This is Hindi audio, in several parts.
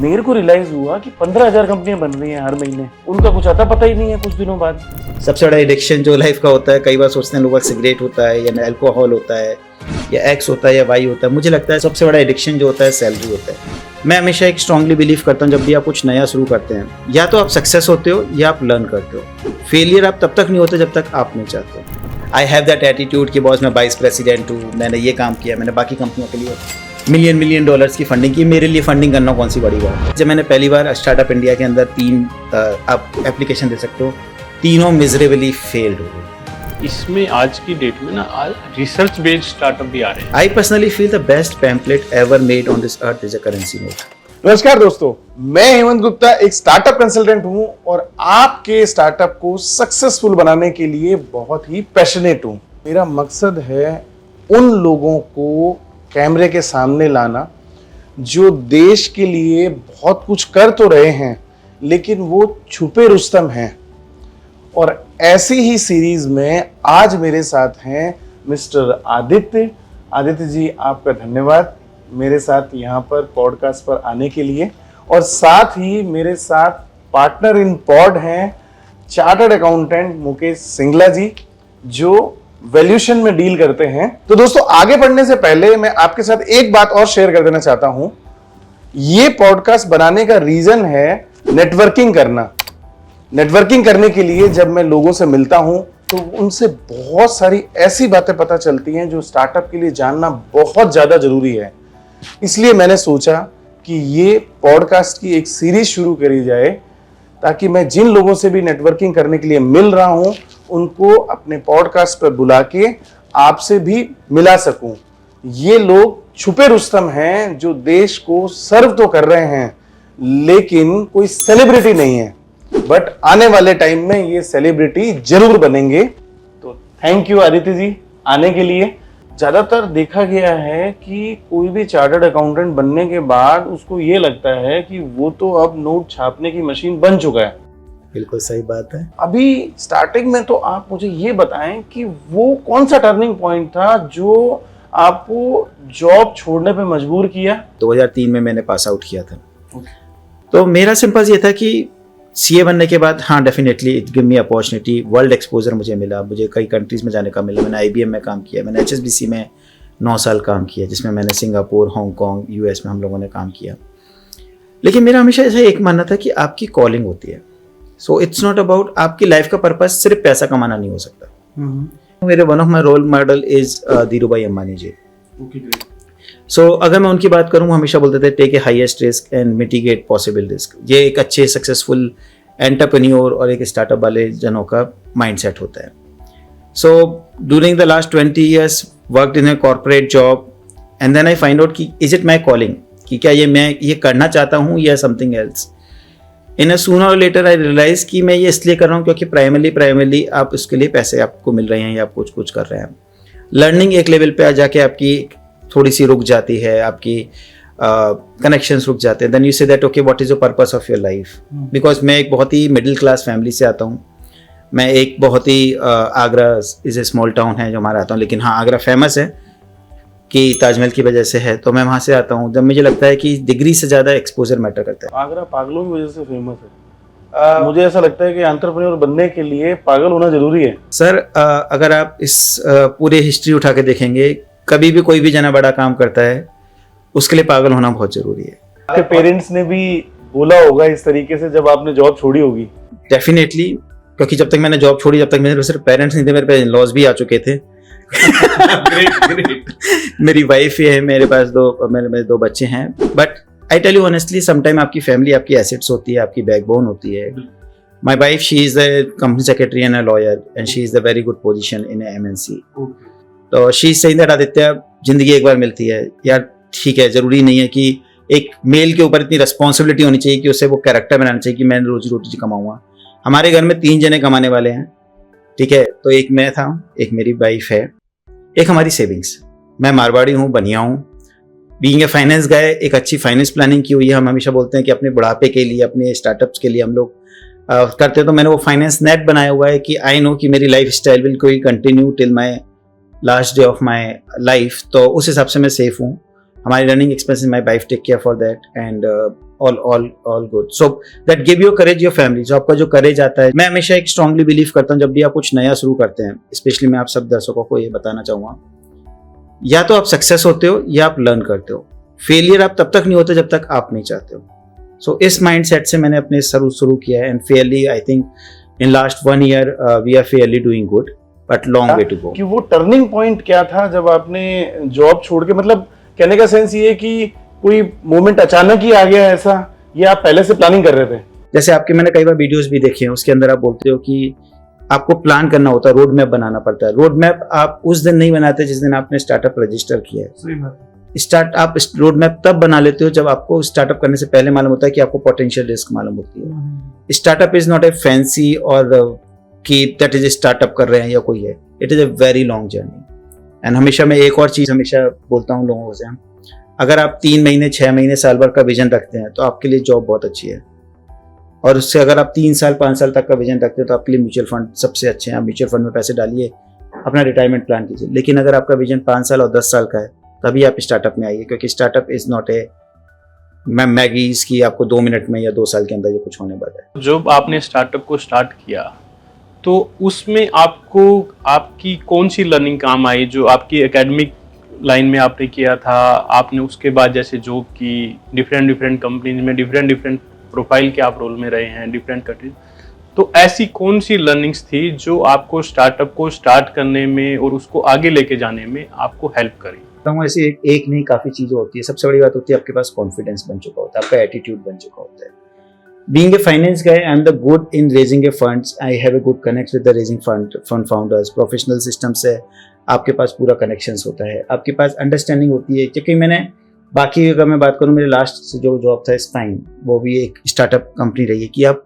मेरे को रियलाइज हुआ कि 15,000 कंपनियां बन रही हैं हर महीने, उनका कुछ आता पता ही नहीं है कुछ दिनों बाद। सबसे बड़ा एडिक्शन जो लाइफ का होता है, कई बार सोचते हैं लोग सिगरेट होता है या अल्कोहल होता है या एक्स होता है या वाई होता है। मुझे लगता है सबसे बड़ा एडिक्शन जो होता है सैलरी होता है। मैं हमेशा एक स्ट्रांगली बिलीव करता हूँ, जब भी आप कुछ नया शुरू करते हैं, या तो आप सक्सेस होते हो या आप लर्न करते हो। फेलियर आप तब तक नहीं होते जब तक आप नहीं चाहते हो। आई हैव दैट एटीट्यूड कि बॉस मैं वाइस प्रेसिडेंट हूँ, मैंने ये काम किया, मैंने बाकी कंपनियों के लिए मिलियन डॉलर्स की फंडिंग की। मेरे लिए फंडिंग करना कौन सी बड़ी बात है। जब मैंने पहली बार स्टार्टअप इंडिया के अंदर 3 आप एप्लीकेशन दे सकते हो, तीनों मिजरेबली फेल्ड हो गए। इसमें आज की डेट में ना रिसर्च बेस्ड स्टार्टअप भी आ रहे हैं। आई personally feel the best pamphlet ever made on this earth is a currency note. नमस्कार दोस्तों, मैं हेमंत गुप्ता एक स्टार्टअप कंसल्टेंट हूं और आपके स्टार्टअप को सक्सेसफुल बनाने के लिए बहुत ही पैशनेट हूं। मेरा मकसद है उन लोगों को कैमरे के सामने लाना जो देश के लिए बहुत कुछ कर तो रहे हैं लेकिन वो छुपे रुस्तम हैं। और ऐसी ही सीरीज में आज मेरे साथ हैं मिस्टर आदित्य। आदित्य जी, आपका धन्यवाद मेरे साथ यहाँ पर पॉडकास्ट पर आने के लिए। और साथ ही मेरे साथ पार्टनर इन पॉड हैं चार्टर्ड अकाउंटेंट मुकेश सिंगला जी, जो वैल्यूएशन में डील करते हैं। तो दोस्तों, आगे बढ़ने से पहले मैं आपके साथ एक बात और शेयर कर देना चाहता हूं। ये पॉडकास्ट बनाने का रीजन है नेटवर्किंग करना। नेटवर्किंग करने के लिए जब मैं लोगों से मिलता हूं तो उनसे बहुत सारी ऐसी बातें पता चलती हैं जो स्टार्टअप के लिए जानना बहुत ज्यादा जरूरी है। इसलिए मैंने सोचा कि ये पॉडकास्ट की एक सीरीज शुरू करी जाए ताकि मैं जिन लोगों से भी नेटवर्किंग करने के लिए मिल रहा हूं उनको अपने पॉडकास्ट पर बुला के आपसे भी मिला सकूं। ये लोग छुपे रुस्तम हैं जो देश को सर्व तो कर रहे हैं लेकिन कोई सेलिब्रिटी नहीं है, बट आने वाले टाइम में ये सेलिब्रिटी जरूर बनेंगे। तो थैंक यू आदित्य जी आने के लिए। ज्यादातर देखा गया है कि कोई भी चार्टर्ड अकाउंटेंट बनने के बाद उसको ये लगता है कि वो तो अब नोट छापने की मशीन बन चुका है। बिल्कुल सही बात है। अभी स्टार्टिंग में तो आप मुझे ये बताएं कि वो कौन सा टर्निंग पॉइंट था जो आपको जॉब छोड़ने पे मजबूर किया? 2003 में मैंने पास आउट किया था। तो मेरा सिंपल ये था कि सीए बनने के बाद हाँ definitely it give me opportunity, world exposure मुझे मिला, मुझे कई कंट्रीज में जाने का मिला। मैंने आईबीएम में काम किया, मैंने एचएसबीसी में 9 साल काम किया, जिसमें मैंने सिंगापुर, हांगकांग, यूएस में हम लोगों ने काम किया। लेकिन मेरा हमेशा ऐसा एक मानना था कि आपकी कॉलिंग होती है। सो इट्स नॉट अबाउट आपकी लाइफ का पर्पस सिर्फ पैसा कमाना नहीं हो सकता। मेरे one of my role model is Dhirubhai Ambani ji. So अगर मैं उनकी बात करूँ, हमेशा बोलते थे take a highest risk and mitigate possible risk. ये एक अच्छे सक्सेसफुल एंटरप्रेन्योर और एक स्टार्टअप वाले जनों का माइंडसेट होता है। So during the last 20 years worked in a corporate job and then I find out कि इज इट माई कॉलिंग, कि क्या ये मैं ये करना चाहता हूँ या something else. In sooner or later I realise कि मैं ये इसलिए कर रहा हूँ क्योंकि प्राइमरली आप उसके लिए पैसे आपको मिल रहे हैं या आप कुछ कर रहे हैं। लर्निंग एक लेवल पे आ जाके आपकी थोड़ी सी रुक जाती है, आपकी कनेक्शंस रुक जाते हैं। Then you say that okay what is the purpose of your life. Because मैं एक बहुत ही मिडिल क्लास फैमिली से आता हूँ। मैं एक बहुत ही Agra is a small town है जो हमारा आता हूँ, लेकिन हाँ आगरा फेमस है कि ताजमहल की वजह से है, तो मैं वहाँ से आता हूँ। जब मुझे लगता है कि डिग्री से ज़्यादा एक्सपोजर मैटर करता है। आगरा पागलों की वजह से फेमस है। मुझे ऐसा लगता है कि एंटरप्रेन्योर बनने के लिए पागल होना जरूरी है। सर अगर आप इस पूरे हिस्ट्री उठा के देखेंगे, कभी भी कोई भी जना बड़ा काम करता है उसके लिए पागल होना बहुत जरूरी है। आपके पेरेंट्स ने भी बोला होगा इस तरीके से जब आपने जॉब छोड़ी होगी? डेफिनेटली, क्योंकि जब तक मैंने जॉब छोड़ी, जब तक मेरे सिर्फ पेरेंट्स नहीं थे, मेरे पे इन-लॉज भी आ चुके थे। ग्रेट। मेरी वाइफ ही है, मेरे पास मेरे 2 बच्चे हैं। But I tell you honestly, sometime आपकी फैमिली आपकी एसेट्स होती है, आपकी बैकबोन होती है। My wife she is the company secretary and a lawyer and she is the very good position in MNC. तो she is saying that Aditya, जिंदगी एक बार मिलती है यार, ठीक है, जरूरी नहीं है कि एक मेल के ऊपर इतनी रिस्पॉन्सिबिलिटी होनी चाहिए कि उसे वो कैरेक्टर बनाना चाहिए कि मैं रोजी रोटी कमाऊंगा। हमारे घर में 3 जने कमाने वाले हैं, ठीक है। तो एक मैं था, एक मेरी वाइफ है, एक हमारी सेविंग्स। मैं मारवाड़ी हूँ, बनिया हूँ। बीइंग ए फाइनेंस गाय, एक अच्छी फाइनेंस प्लानिंग की हुई है। हम हमेशा बोलते हैं कि अपने बुढ़ापे के लिए, अपने स्टार्टअप्स के लिए हम लोग करते हैं। तो मैंने वो फाइनेंस नेट बनाया हुआ है कि आई नो कि मेरी लाइफ स्टाइल विल कोई continue till my last day of my life. तो उस हिसाब से मैं सेफ हूँ। हमारी running expenses my wife take care for that and all good. So that give you courage your family. जो आपका जो courage आता है, मैं हमेशा एक strongly believe करता हूँ जब भी आप कुछ नया शुरू करते हैं, especially मैं आप सब दर्शकों को ये बताना चाहूँगा, या तो आप सक्सेस होते हो या आप लर्न करते हो. फेलियर आप तब तक नहीं होते जब तक आप नहीं चाहते हो. सो इस माइंडसेट से मैंने अपने शुरू किया है and fairly I think in last 1 year we are fairly doing good but long way to go. कि वो टर्निंग पॉइंट क्या था जब आपने जॉब छोड़ के, मतलब कहने का सेंस ये है कि कोई मोमेंट अचानक ही आ गया ऐसा, या आप पहले से प्लानिंग कर रहे थे? जैसे आपके मैंने कई बार वीडियोस भी देखे हैं, उसके अंदर आप बोलते हो कि आपको प्लान करना होता है, रोड मैप बनाना पड़ता है. रोड मैप आप उस दिन नहीं बनाते जिस दिन आपने स्टार्टअप रजिस्टर किया है. आप रोड मैप तब बना लेते हो जब आपको स्टार्टअप करने से पहले मालूम होता है कि आपको पोटेंशियल रिस्क मालूम होती है. Startup is not a fancy और कि दैट इज ए स्टार्टअप कर रहे हैं या कोई है. It is a very long journey. And हमेशा मैं एक और चीज हमेशा बोलता हूँ लोगों से, अगर आप 3 महीने 6 महीने साल भर का विजन रखते हैं तो आपके लिए जॉब बहुत अच्छी है. और उससे अगर आप 3 साल 5 साल तक का विजन रखते हैं तो आपके लिए म्यूचुअल फंड सबसे अच्छे हैं. आप म्यूचुअल फंड में पैसे डालिए, अपना रिटायरमेंट प्लान कीजिए. लेकिन अगर आपका विजन 5 साल और 10 साल का है तभी आप स्टार्टअप में आइए, क्योंकि startup is not a Maggie's की आपको 2 मिनट में या 2 साल के अंदर ये कुछ होने वाला है. जब आपने स्टार्टअप को स्टार्ट किया तो उसमें आपको आपकी कौन सी लर्निंग काम आई जो आपकी एकेडमिक लाइन में आपने किया था? आपने उसके बाद जैसे जॉब की डिफरेंट कंपनीज में, डिफरेंट प्रोफाइल के आप रोल में रहे हैं, डिफरेंट कंट्रीज, तो ऐसी कौन सी लर्निंग्स थी जो आपको स्टार्टअप को स्टार्ट करने में और उसको आगे लेके जाने में आपको हेल्प करी? ऐसे एक नहीं काफ़ी चीज़ें होती है. सबसे बड़ी बात होती है आपके पास कॉन्फिडेंस बन चुका होता है, आपका एटीट्यूड बन चुका होता है. Being a finance guy, I am the good in raising a funds. I have a good connect with the raising fund founders. Professional system से आपके पास पूरा connections होता है, आपके पास understanding होती है. क्योंकि मैंने बाकी अगर मैं बात करूँ, मेरे लास्ट जो जॉब था स्पाइन, वो भी एक स्टार्टअप कंपनी रही है कि आप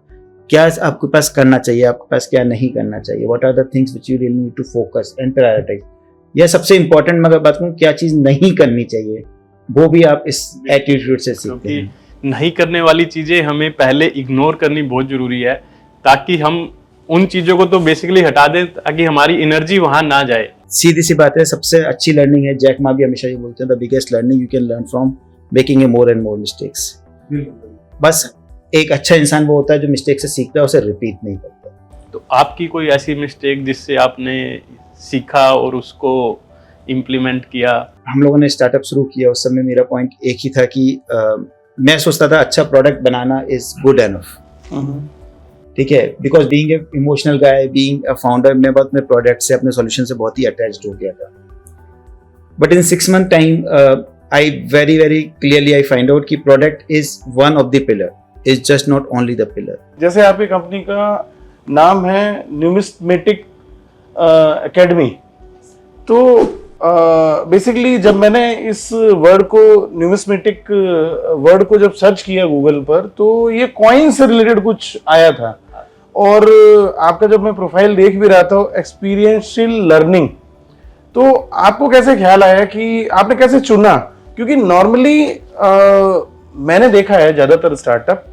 क्या आपके पास करना चाहिए, आपके पास क्या नहीं करना चाहिए, what are the things which you really need to focus and prioritise. यह सबसे इंपॉर्टेंट मैं अगर बात करूँ क्या चीज़ नहीं करनी चाहिए, वो भी आप इस एटीट्यूड से सीखते हैं. नहीं करने वाली चीजें हमें पहले इग्नोर करनी बहुत जरूरी है, ताकि हम उन चीजों को तो बेसिकली हटा दें ताकि हमारी एनर्जी वहां ना जाए. सीधी सी बात है, सबसे अच्छी लर्निंग है, जैक मा भी हमेशा ये बोलते हैं, the biggest learning you can learn from making a more and more mistakes. बस एक अच्छा इंसान वो होता है जो मिस्टेक से सीखता है, उसे रिपीट नहीं करता. तो आपकी कोई ऐसी मिस्टेक जिससे आपने सीखा और उसको इम्प्लीमेंट किया? हम लोगों ने स्टार्टअप शुरू किया, उस समय मेरा पॉइंट एक ही था कि मैं सोचता था अच्छा product banana is good enough. ठीक है, because being a emotional guy, being a founder, मैं बहुत अपने प्रोडक्ट से, अपने सॉल्यूशन से बहुत ही अटैच्ड हो गया था. But in 6 month time I very clearly I find out कि product is one of the pillar, is just not only the pillar. जैसे आपकी कंपनी का नाम है न्यूमिस्मेटिक एकेडमी, तो बेसिकली जब मैंने इस वर्ड को, न्यूमिस्मेटिक वर्ड को जब सर्च किया गूगल पर, तो ये कॉइन से रिलेटेड कुछ आया था. और आपका जब मैं प्रोफाइल देख भी रहा था, एक्सपीरियंशियल लर्निंग, तो आपको कैसे ख्याल आया कि आपने कैसे चुना? क्योंकि नॉर्मली मैंने देखा है ज़्यादातर स्टार्टअप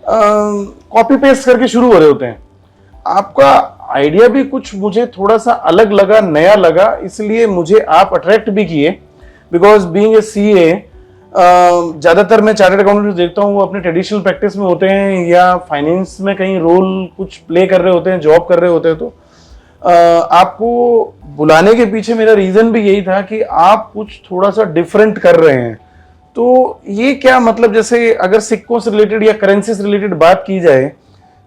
कॉपी पेस्ट करके शुरू हो रहे होते हैं. आपका आइडिया भी कुछ मुझे थोड़ा सा अलग लगा, नया लगा, इसलिए मुझे आप अट्रैक्ट भी किए. बिकॉज बीइंग ए सीए, ज़्यादातर मैं चार्टर्ड अकाउंटेंट देखता हूँ वो अपने ट्रेडिशनल प्रैक्टिस में होते हैं या फाइनेंस में कहीं रोल कुछ प्ले कर रहे होते हैं, जॉब कर रहे होते हैं. तो आपको बुलाने के पीछे मेरा रीज़न भी यही था कि आप कुछ थोड़ा सा डिफरेंट कर रहे हैं. तो ये क्या मतलब, जैसे अगर सिक्कों से रिलेटेड या करेंसी से रिलेटेड बात की जाए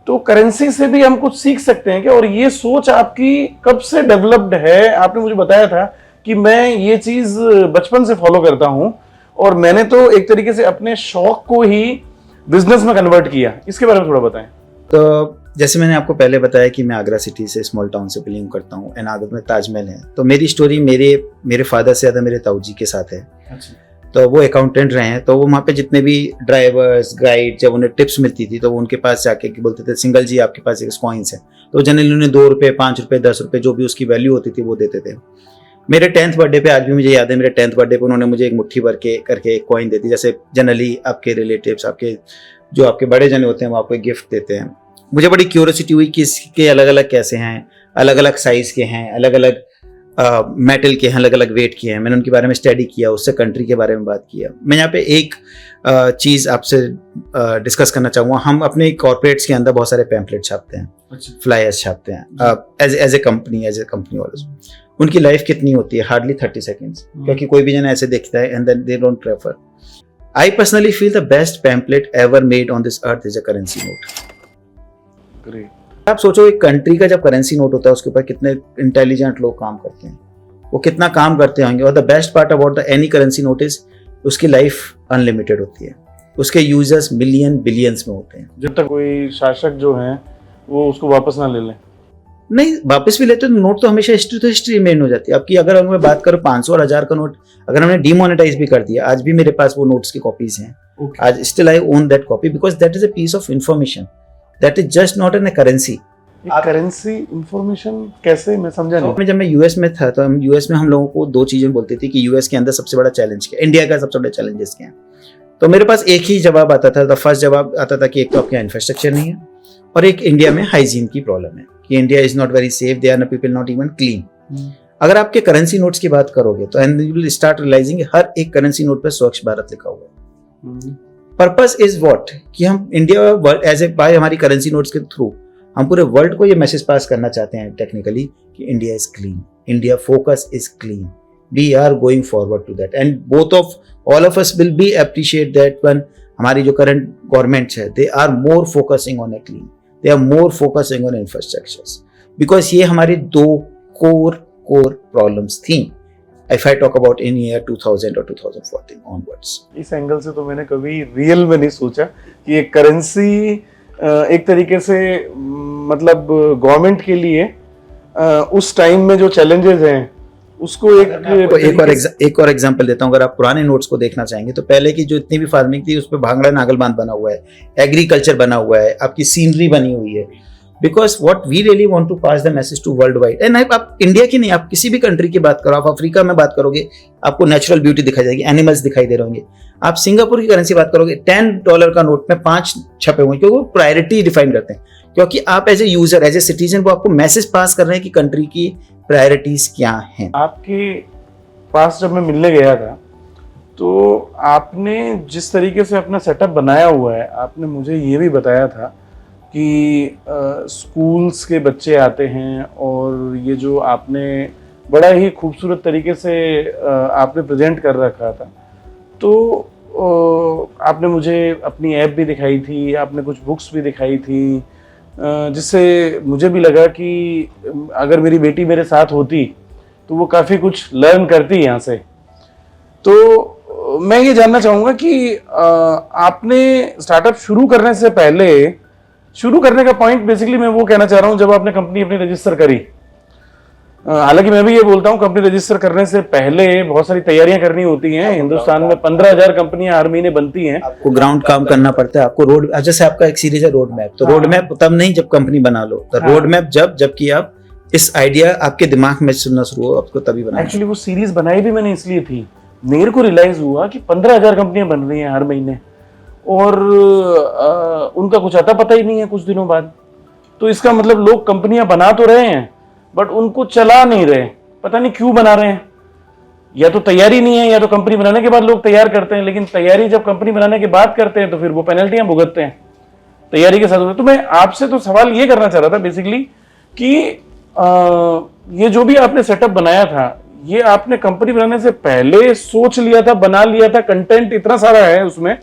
तो करेंसी से भी हम कुछ सीख सकते हैं क्या? और ये सोच आपकी कब से डेवलप्ड है? आपने मुझे बताया था कि मैं ये चीज़ बचपन से फॉलो करता हूँ और मैंने तो एक तरीके से अपने शौक को ही बिजनेस में कन्वर्ट किया. इसके बारे में थोड़ा बताएं. तो जैसे मैंने आपको पहले बताया कि मैं आगरा सिटी से, स्मॉल टाउन से बिलोंग करता हूँ एंड आगरा में ताजमहल है. तो मेरी स्टोरी मेरे फादर से ज़्यादा मेरे ताऊ जी के साथ है. अच्छा. तो वो अकाउंटेंट रहे हैं, तो वो वहाँ पे जितने भी ड्राइवर्स, गाइड, जब उन्हें टिप्स मिलती थी तो वो उनके पास जाके बोलते थे सिंगल जी आपके पास एक कॉइन्स है. तो जनरली उन्हें 2 रुपये, 5 रुपये, 10 रुपये जो भी उसकी वैल्यू होती थी वो देते थे. मेरे 10th बर्थडे पे, आज भी मुझे याद है, मेरे 10th बर्थडे पे उन्होंने मुझे एक मुट्ठी भर के करके एक कॉइन देती. जैसे जनरली आपके रिलेटिव्स, आपके बड़े जने होते हैं वो आपको गिफ्ट देते हैं. मुझे बड़ी क्यूरियोसिटी हुई कि इसके अलग अलग कैसे हैं, अलग अलग साइज़ के हैं, अलग अलग मेटल के हैं, अलग अलग वेट के हैं, मैंने उनके बारे में स्टडी किया, उससे कंट्री के बारे में बात किया। मैं यहाँ पे एक चीज़ आपसे डिस्कस करना चाहूँगा। हम अपने कॉर्पोरेट्स के अंदर बहुत सारे पैम्पलेट छापते हैं, फ्लायर्स छापते हैं एज ए कंपनी वाले। उनकी लाइफ कितनी होती है? हार्डली 30 सेकेंड्स, क्योंकि कोई भी जन ऐसे देखता है and then they don't refer. I personally feel the best pamphlet ever made on this earth is a currency note. Great. आप सोचो एक कंट्री का जब करेंसी नोट होता है उसके ऊपर कितने इंटेलिजेंट लोग काम करते हैं, वो कितना काम करते होंगे। और the best part about the any currency note is उसकी लाइफ अनलिमिटेड होती है, उसके यूजर्स मिलियन बिलियंस में होते हैं। जब तक कोई शासक जो है वो उसको वापस ना ले ले। नहीं, वापस भी लेते तो नोट तो हमेशा हिस्ट्री तो हिस्ट्री रिमेन हो जाती है आपकी। अगर मैं बात करूँ 500 और 1000 का नोट अगर हमने डिमोनेटाइज भी कर दिया, आज भी मेरे पास वो नोट्स की कॉपीज हैं। आज still I own that copy because that is a piece of information, that is just not an currency. Currency information कैसे, मैं समझा नहीं। जब मैं यूएस में था तो यूएस में हम लोगों को दो चीजें बोलते थे कि यूएस के अंदर सबसे बड़ा चैलेंज क्या है, इंडिया का सबसे बड़ा चैलेंजेस क्या है। तो मेरे पास एक ही जवाब आता था। द फर्स्ट जवाब आता था कि एक तो आपके यहाँ इंफ्रास्ट्रक्चर नहीं है, और एक इंडिया में हाइजीन की प्रॉब्लम है कि India is not very safe, they are people not even clean. अगर आपके करेंसी नोट्स की बात करोगे तो and you will start realizing हर एक करेंसी नोट पे स्वच्छ भारत लिखा हुआ है। पर्पस इज व्हाट कि हम इंडिया एज ए बाय हमारी करेंसी नोट्स के थ्रू हम पूरे वर्ल्ड को ये मैसेज पास करना चाहते हैं टेक्निकली कि India is clean, India focus is clean, we are going forward to that and both of all of us will be appreciate that when हमारी जो करंट गवर्नमेंट्स है they are more focusing on a clean, they are more focusing on infrastructures, because ये हमारी दो कोर प्रॉब्लम्स थी if I talk about in year 2000 or 2014 onwards। इस एंगल से तो मैंने कभी रियल में नहीं सोचा कि एक करेंसी एक तरीके से मतलब गवर्नमेंट के लिए उस टाइम में जो चैलेंजेस हैं उसको एक और एग्जांपल देता हूँ। अगर आप पुराने नोट्स को देखना चाहेंगे तो पहले की जो इतनी भी फार्मिंग थी उस पर भांगड़ा नागल बांध बना हुआ है, एग्रीकल्चर बना हुआ है, आपकी सीनरी बनी हुई है। Because what we really want to pass the message to worldwide. And आप इंडिया की नहीं, आप किसी भी कंट्री की बात करो, आप अफ्रीका में बात करोगे आपको नेचुरल ब्यूटी दिखाई जाएगी, एनिमल्स दिखाई दे रहे होंगे। आप सिंगापुर की करेंसी बात करोगे $10 का नोट में 5 छपे हुए, क्योंकि वो प्रायोरिटी डिफाइन करते हैं, क्योंकि आप as a user as a citizen वो आपको मैसेज पास कर रहे हैं कि कंट्री की प्रायोरिटीज क्या हैं। आपके पास जब मैं मिलने गया था तो आपने जिस तरीके से अपना सेटअप बनाया हुआ है, आपने मुझे ये भी बताया था कि स्कूल्स के बच्चे आते हैं और ये जो आपने बड़ा ही खूबसूरत तरीके से आपने प्रेजेंट कर रखा था। तो आपने मुझे अपनी ऐप भी दिखाई थी, आपने कुछ बुक्स भी दिखाई थी, जिससे मुझे भी लगा कि अगर मेरी बेटी मेरे साथ होती तो वो काफ़ी कुछ लर्न करती यहाँ से। तो मैं ये जानना चाहूँगा कि आपने स्टार्टअप शुरू करने से पहले, शुरू करने का पॉइंट बेसिकली मैं वो कहना चाह रहा हूँ जब आपने कंपनी अपनी रजिस्टर करी। हालांकि मैं भी ये बोलता हूँ कंपनी रजिस्टर करने से पहले बहुत सारी तैयारियां करनी होती हैं। हिंदुस्तान में 15,000 कंपनियां हर महीने बनती हैं, आपको ग्राउंड काम करना पड़ता है, आपको रोड, जैसे आपका एक सीरीज है रोड मैप, तो रोड मैप तब नहीं जब कंपनी बना लो, तो रोड मैप जबकि आप इस आइडिया आपके दिमाग में सुनना शुरू हो आपको तभी बनाना। एक्चुअली वो सीरीज बनाई भी मैंने इसलिए थी, मेरे को रियलाइज हुआ कि 15,000 कंपनियां बन रही हैं हर महीने और उनका कुछ आता पता ही नहीं है कुछ दिनों बाद। तो इसका मतलब लोग कंपनियां बना तो रहे हैं बट उनको चला नहीं रहे, पता नहीं क्यों बना रहे हैं। या तो तैयारी नहीं है या तो कंपनी बनाने के बाद लोग तैयार करते हैं, लेकिन तैयारी जब कंपनी बनाने के बाद करते हैं तो फिर वो पेनल्टियां भुगतते हैं तैयारी के साथ। तो मैं आपसे तो सवाल ये करना चाह रहा था बेसिकली कि ये जो भी आपने सेटअप बनाया था ये आपने कंपनी बनाने से पहले सोच लिया था, बना लिया था? कंटेंट इतना सारा है उसमें,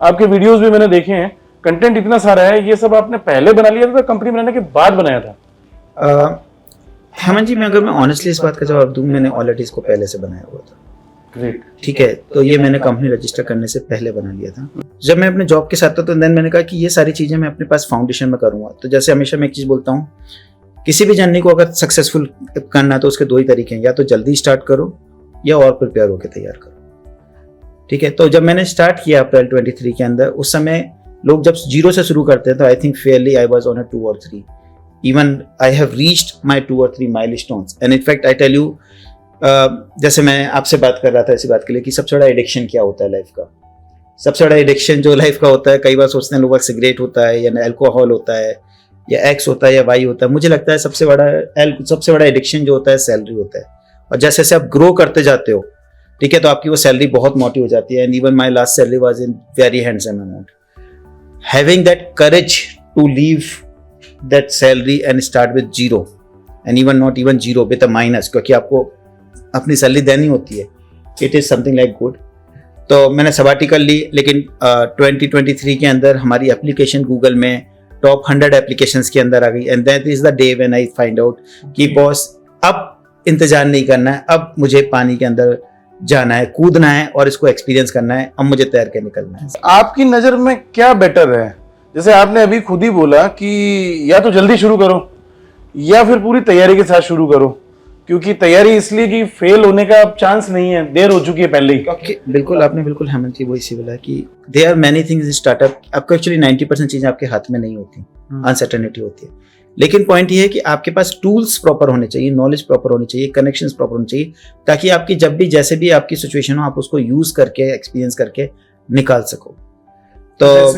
आपके वीडियोस भी मैंने देखे हैं, कंटेंट इतना सारा है, ये सब आपने पहले बना लिया था कंपनी बनाने के बाद बनाया था? हेमंत जी, मैं अगर मैं ऑनेस्टली इस बात का जवाब दूं, मैंने ऑलरेडी इसको पहले से बनाया हुआ था। ग्रेट, ठीक है, तो ये मैंने कंपनी रजिस्टर करने से पहले बना लिया था। जब मैं अपने जॉब के साथ था तो देन मैंने कहा कि ये सारी चीजें मैं अपने पास फाउंडेशन में करूंगा। तो जैसे हमेशा मैं एक चीज बोलता हूँ, किसी भी जर्नी को अगर सक्सेसफुल करना तो उसके दो ही तरीके हैं, या तो जल्दी स्टार्ट करो या और प्रिपेयर होकर तैयार करो। ठीक है, तो जब मैंने स्टार्ट किया अप्रैल 23 के अंदर, उस समय लोग जब जीरो से शुरू करते हैं तो I think Fairlie I was on a 2 or 3, even I have reached my 2 or 3 milestones and in fact I tell you, जैसे मैं आपसे बात कर रहा था इसी बात के लिए कि सबसे बड़ा एडिक्शन क्या होता है लाइफ का। सबसे बड़ा एडिक्शन जो लाइफ का होता है, कई बार सोचते हैं लोग सिगरेट होता है या अल्कोहल होता है या एक्स होता है या वाई होता है। मुझे लगता है सबसे बड़ा एडिक्शन जो होता है सैलरी होता है, और जैसे जैसे आप ग्रो करते जाते हो, ठीक है, तो आपकी वो सैलरी बहुत मोटी हो जाती है. And even my last salary was in very handsome amount. Having that courage to leave that salary and start with zero, and even not even zero with a minus, क्योंकि आपको अपनी सैलरी देनी होती है. It is something like good. तो मैंने सबाटिकल ली, लेकिन 2023 के अंदर हमारी एप्लीकेशन गूगल में टॉप 100 एप्लीकेशंस के अंदर आ गई. And that is the day when I find out कि बॉस अब इंतजार नहीं करना है, अब मुझे पानी के अंदर जाना है, कूदना है और इसको एक्सपीरियंस करना है, अब मुझे तैर के निकलना है. आपकी नजर में क्या बेटर है? जैसे आपने अभी खुद ही बोला कि या तो जल्दी शुरू करो या फिर पूरी तैयारी के साथ शुरू करो, क्योंकि तैयारी इसलिए कि फेल होने का अब चांस नहीं है, देर हो चुकी है पहले ही. बिल्कुल, आपने बिल्कुल हेमंत जी वही सी बोला कि there are many things in startup. आपको एक्चुअली 90% चीजें आपके हाथ में नहीं होती, अनसर्टेनिटी होती है. लेकिन पॉइंट ये है कि आपके पास टूल्स प्रॉपर होने चाहिए, नॉलेज प्रॉपर होनी चाहिए, कनेक्शंस प्रॉपर होने चाहिए, ताकि आपकी जब भी जैसे भी आपकी सिचुएशन हो आप उसको यूज करके एक्सपीरियंस करके निकाल सको. तो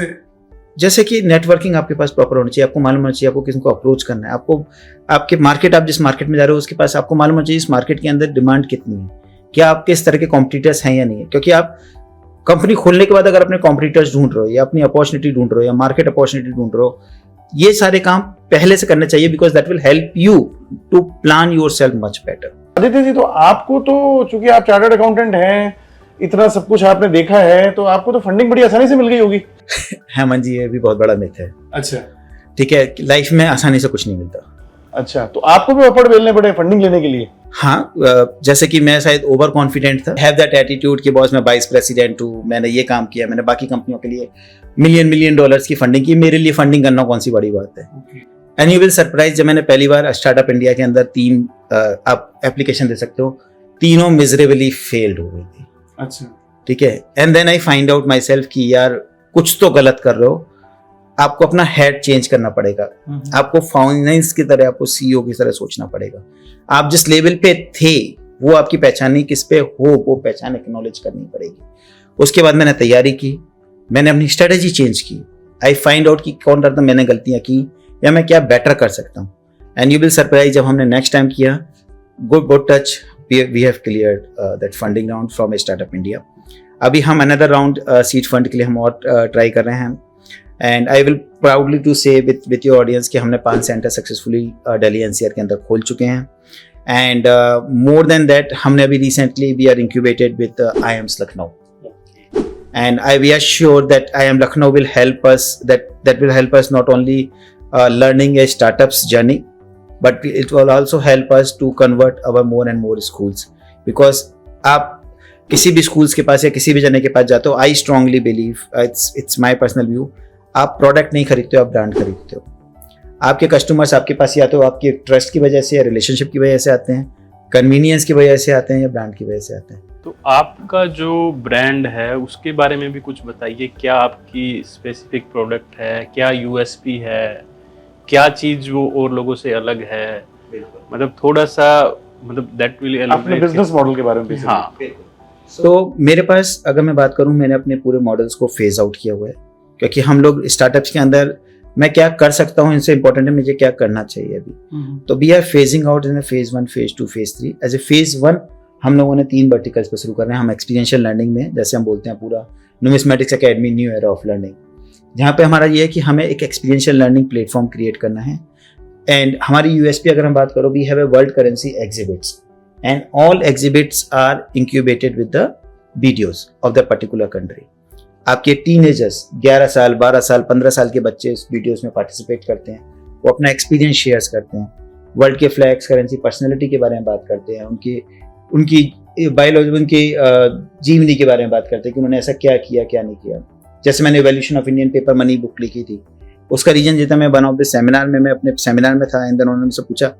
जैसे कि नेटवर्किंग आपके पास प्रॉपर होनी चाहिए, आपको मालूम होना चाहिए आपको किसी को अप्रोच करना है, आपको आपके मार्केट, आप जिस मार्केट में जा रहे हो उसके पास आपको मालूम होना चाहिए इस मार्केट के अंदर डिमांड कितनी है, क्या आपके इस तरह के कॉम्पिटिटर्स हैं या नहीं है. क्योंकि आप कंपनी खोलने के बाद अगर अपने कॉम्पिटिटर्स ढूंढ रहे हो या अपनी अपॉर्चुनिटी ढूंढ रहे हो या मार्केट अपॉर्चुनिटी ढूंढ रहे हो, ये सारे काम पहले से करने चाहिए, because that will help you to plan yourself much better. Aditya ji, तो आपको तो चूंकि आप चार्टर्ड अकाउंटेंट हैं, इतना सब कुछ आपने देखा है, तो आपको तो फंडिंग बड़ी आसानी से मिल गई होगी. हेमंत जी, ये भी बहुत बड़ा मिथ है. अच्छा, ठीक है, लाइफ में आसानी से कुछ नहीं मिलता. अच्छा, तो आपको भी अफर्ट बेलने पड़े फंडिंग लेने के लिए? हाँ, जैसे कि मैं शायद ओवर कॉन्फिडेंट था, हैव दैट एटीट्यूड कि बॉस मैं वाइस प्रेसिडेंट हूँ, मैंने ये काम किया, मैंने बाकी कंपनियों के लिए मिलियन डॉलर्स की फंडिंग की, मेरे लिए फंडिंग करना कौन सी बड़ी बात है. एंड यू विल सरप्राइज, जब मैंने पहली बार स्टार्टअप इंडिया के अंदर 3 आप एप्लीकेशन दे सकते हो, तीनों मिजरेबली फेल्ड हो गई थी. अच्छा, ठीक है. And then I find out myself कि यार कुछ तो गलत कर रहे हो, आपको अपना हेड चेंज करना पड़ेगा, आपको फाइनेंस की तरह, आपको सीईओ की तरह सोचना पड़ेगा. आप जिस लेवल पे थे वो आपकी पहचानी किस पे हो, वो पहचान एक्नॉलेज करनी पड़ेगी. उसके बाद मैंने तैयारी की, मैंने अपनी स्ट्रेटेजी चेंज की. आई फाइंड आउट कि कौन सा मैंने गलतियां की या मैं क्या बेटर कर सकता हूँ. एंड यू विल सरप्राइज, जब हमने नेक्स्ट टाइम किया, good touch, we have cleared that funding round from startup India. अभी हम अनदर राउंड सीड फंड के लिए हम और ट्राई कर रहे हैं. And I will proudly to say with your audience कि हमने 5 सेंटर सक्सेसफुली दिल्ली एनसीआर के अंदर खोल चुके हैं. एंड मोर देन दैट, हमने अभी recently we are incubated with IIMS Lucknow. And we are sure that IIM Lucknow will help us, that will help us not only learning a startups journey, but it will also help us to convert our more and more schools. Because आप किसी भी schools के पास या किसी भी जने के पास जाते हो, I strongly believe, it's my personal view, आप product नहीं खरीदते हो, आप brand खरीदते हो. आपके कस्टमर्स आपके पास ही आते हो आपके ट्रस्ट की वजह से या रिलेशनशिप की वजह से आते हैं, कन्वीनियंस की वजह से आते हैं या ब्रांड की वजह से आते हैं. तो आपका जो ब्रांड है उसके बारे में भी कुछ बताइए. क्या आपकी स्पेसिफिक प्रोडक्ट है, क्या यूएसपी है, क्या चीज वो और लोगों से अलग है? मतलब थोड़ा सा, मतलब दैट विल अपने बिजनेस मॉडल के बारे में. हाँ, तो मेरे पास अगर मैं बात करूं, मैंने अपने पूरे मॉडल्स को फेज आउट किया हुआ है, क्योंकि हम लोग स्टार्टअप्स के अंदर मैं क्या कर सकता हूं, इनसे इंपॉर्टेंट है मुझे क्या करना चाहिए अभी. तो we are phasing out in phase 1, phase 2, phase 3. As a phase 1 हम लोगों ने 3 वर्टिकल्स पर शुरू कर रहे हैं. हम एक्सपीरियंशियल लर्निंग में, जैसे हम बोलते हैं, पूरा numismatics academy, new era of learning, जहाँ पे हमारा ये है कि हमें एक एक्सपीरियंशियल लर्निंग प्लेटफॉर्म क्रिएट करना है. एंड हमारी यूएसपी अगर हम बात करो, we have a world currency exhibits and all exhibits are incubated with the videos of the particular country. आपके टीनेजर्स 11 साल, 12 साल, 15 साल के बच्चे इस वीडियोस में पार्टिसिपेट करते हैं, वो अपना एक्सपीरियंस शेयर्स करते हैं, वर्ल्ड के फ्लैग्स, करेंसी, पर्सनैलिटी के बारे में बात करते हैं, उनकी बायोलॉजी, उनकी जीवनी के बारे में बात करते हैं कि उन्होंने ऐसा क्या किया, क्या नहीं किया. जैसे मैंने evolution of Indian paper money book लिखी थी, उसका रीजन ये था, मैं वन ऑफ द सेमिनार में, मैं अपने सेमिनार में था, एंड उन्होंने मुझसे पूछा,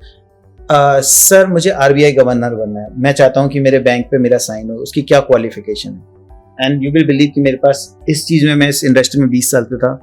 सर मुझे RBI गवर्नर बनना है, मैं चाहता हूँ कि मेरे बैंक पे मेरा साइन हो, उसकी क्या क्वालिफिकेशन है. एंड यू विल बिलीव कि मेरे पास इस चीज़ में, मैं इस इंडस्ट्री में 20 साल पे था,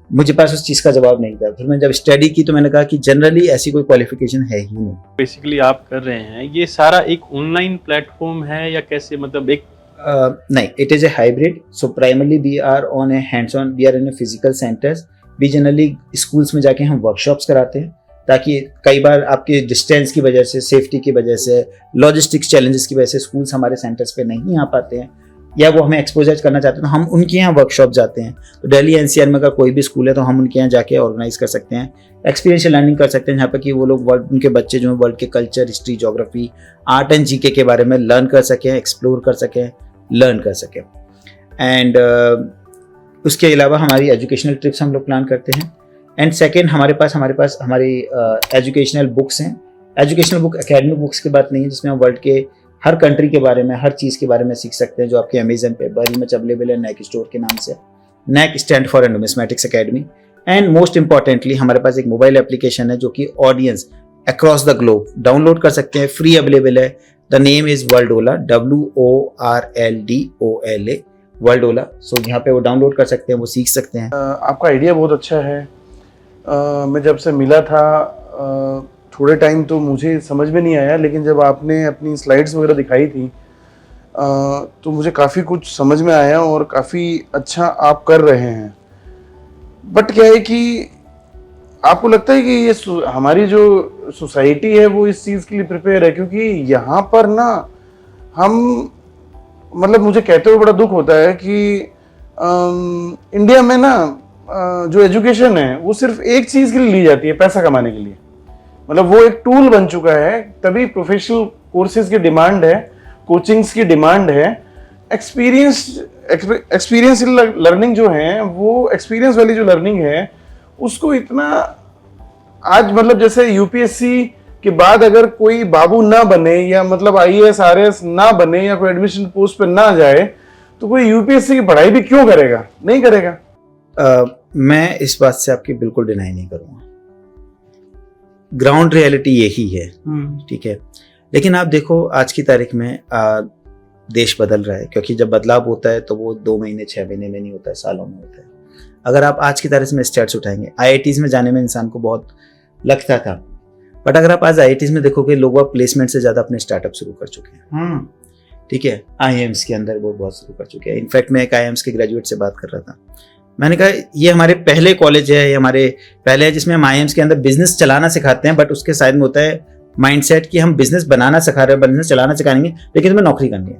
मुझे पास उस चीज़ का जवाब नहीं था. फिर मैंने जब स्टडी की तो मैंने कहा कि जनरली ऐसी कोई क्वालिफिकेशन है ही नहीं. बेसिकली आप कर रहे हैं ये सारा एक ऑनलाइन प्लेटफॉर्म है या कैसे, मतलब एक नहीं, it is a hybrid. So primarily we are on a hands on, we are in a physical centres. We generally schools में जाके हम वर्कशॉप्स कराते हैं, ताकि कई बार आपके डिस्टेंस की वजह से, सेफ्टी की वजह से, लॉजिस्टिक्स चैलेंजेस की वजह से स्कूल्स हमारे सेंटर्स पे नहीं आ पाते हैं या वो हमें एक्सपोजर करना चाहते हैं, तो हम उनके यहाँ वर्कशॉप जाते हैं। तो दिल्ली एनसीआर में अगर कोई भी स्कूल है तो हम उनके यहाँ जाके ऑर्गेनाइज कर सकते हैं, एक्सपीरियंशियल लर्निंग कर सकते हैं, जहाँ पर कि वो लोग वर्ल्ड, उनके बच्चे जो हैं वर्ल्ड के culture, history, geography, art and GK के बारे में लर्न कर सकें, एक्सप्लोर कर सकें, लर्न कर सकें। एंड उसके अलावा हमारी एजुकेशनल ट्रिप्स हम लोग प्लान करते हैं। एंड सेकेंड, हमारे पास हमारी एजुकेशनल बुक्स हैं। एजुकेशनल बुक एकेडमिक बुक्स की बात नहीं है, जिसमें हम वर्ल्ड के हर कंट्री के बारे में, हर चीज़ के बारे में सीख सकते हैं, जो आपके अमेजन पे बड़ी मच अवेलेबल है, नैक स्टोर के नाम से। NAC stand for numismatics academy. And most importantly हमारे पास एक मोबाइल एप्लीकेशन है जो कि audience across the globe download कर सकते हैं, फ्री अवेलेबल है। The name is Worldola, WORLDOLA, Worldola. So यहाँ पे वो डाउनलोड कर सकते हैं, वो सीख सकते हैं। आपका आइडिया बहुत अच्छा है। मैं जब से मिला था थोड़े टाइम तो मुझे समझ में नहीं आया, लेकिन जब आपने अपनी स्लाइड्स वगैरह दिखाई थी तो मुझे काफ़ी कुछ समझ में आया और काफ़ी अच्छा आप कर रहे हैं। बट क्या है कि आपको लगता है कि ये हमारी जो सोसाइटी है वो इस चीज़ के लिए प्रिपेयर है? क्योंकि यहाँ पर ना हम, मतलब मुझे कहते हुए बड़ा दुख होता है कि इंडिया में ना जो एजुकेशन है वो सिर्फ एक चीज़ के लिए ली जाती है, पैसा कमाने के लिए। मतलब वो एक टूल बन चुका है, तभी प्रोफेशनल कोर्सेज की डिमांड है, कोचिंग्स की डिमांड है। एक्सपीरियंस लर्निंग जो है, वो एक्सपीरियंस वाली जो लर्निंग है उसको इतना आज, मतलब जैसे यूपीएससी के बाद अगर कोई बाबू ना बने या मतलब आईएएस आरएएस ना बने या कोई एडमिशन पोस्ट पे ना जाए तो कोई यूपीएससी की पढ़ाई भी क्यों करेगा? नहीं करेगा। मैं इस बात से आपकी बिल्कुल डिनाई नहीं करूंगा। ग्राउंड रियलिटी यही है, ठीक है। लेकिन आप देखो आज की तारीख में देश बदल रहा है, क्योंकि जब बदलाव होता है तो वो 2 महीने 6 महीने में नहीं होता है, सालों में होता है। अगर आप आज की तारीख में स्टेट्स उठाएंगे, आईआईटीज में जाने में इंसान को बहुत लगता था, बट अगर आप आज आईआईटीज में देखोगे, लोग अब प्लेसमेंट से ज़्यादा अपने स्टार्टअप शुरू कर चुके हैं, ठीक है। आईएम्स के अंदर वो बहुत शुरू कर चुके हैं। इनफैक्ट मैं एक आईएम्स के ग्रेजुएट से बात कर रहा था, मैंने कहा ये हमारे पहले कॉलेज है, ये हमारे पहले है जिसमें हम आईएम्स के अंदर बिजनेस चलाना सिखाते हैं, बट उसके साइड में होता है माइंडसेट कि हम बिजनेस बनाना सिखा रहे हैं, बिजनेस चलाना सिखाएंगे, लेकिन तुम्हें नौकरी करनी है।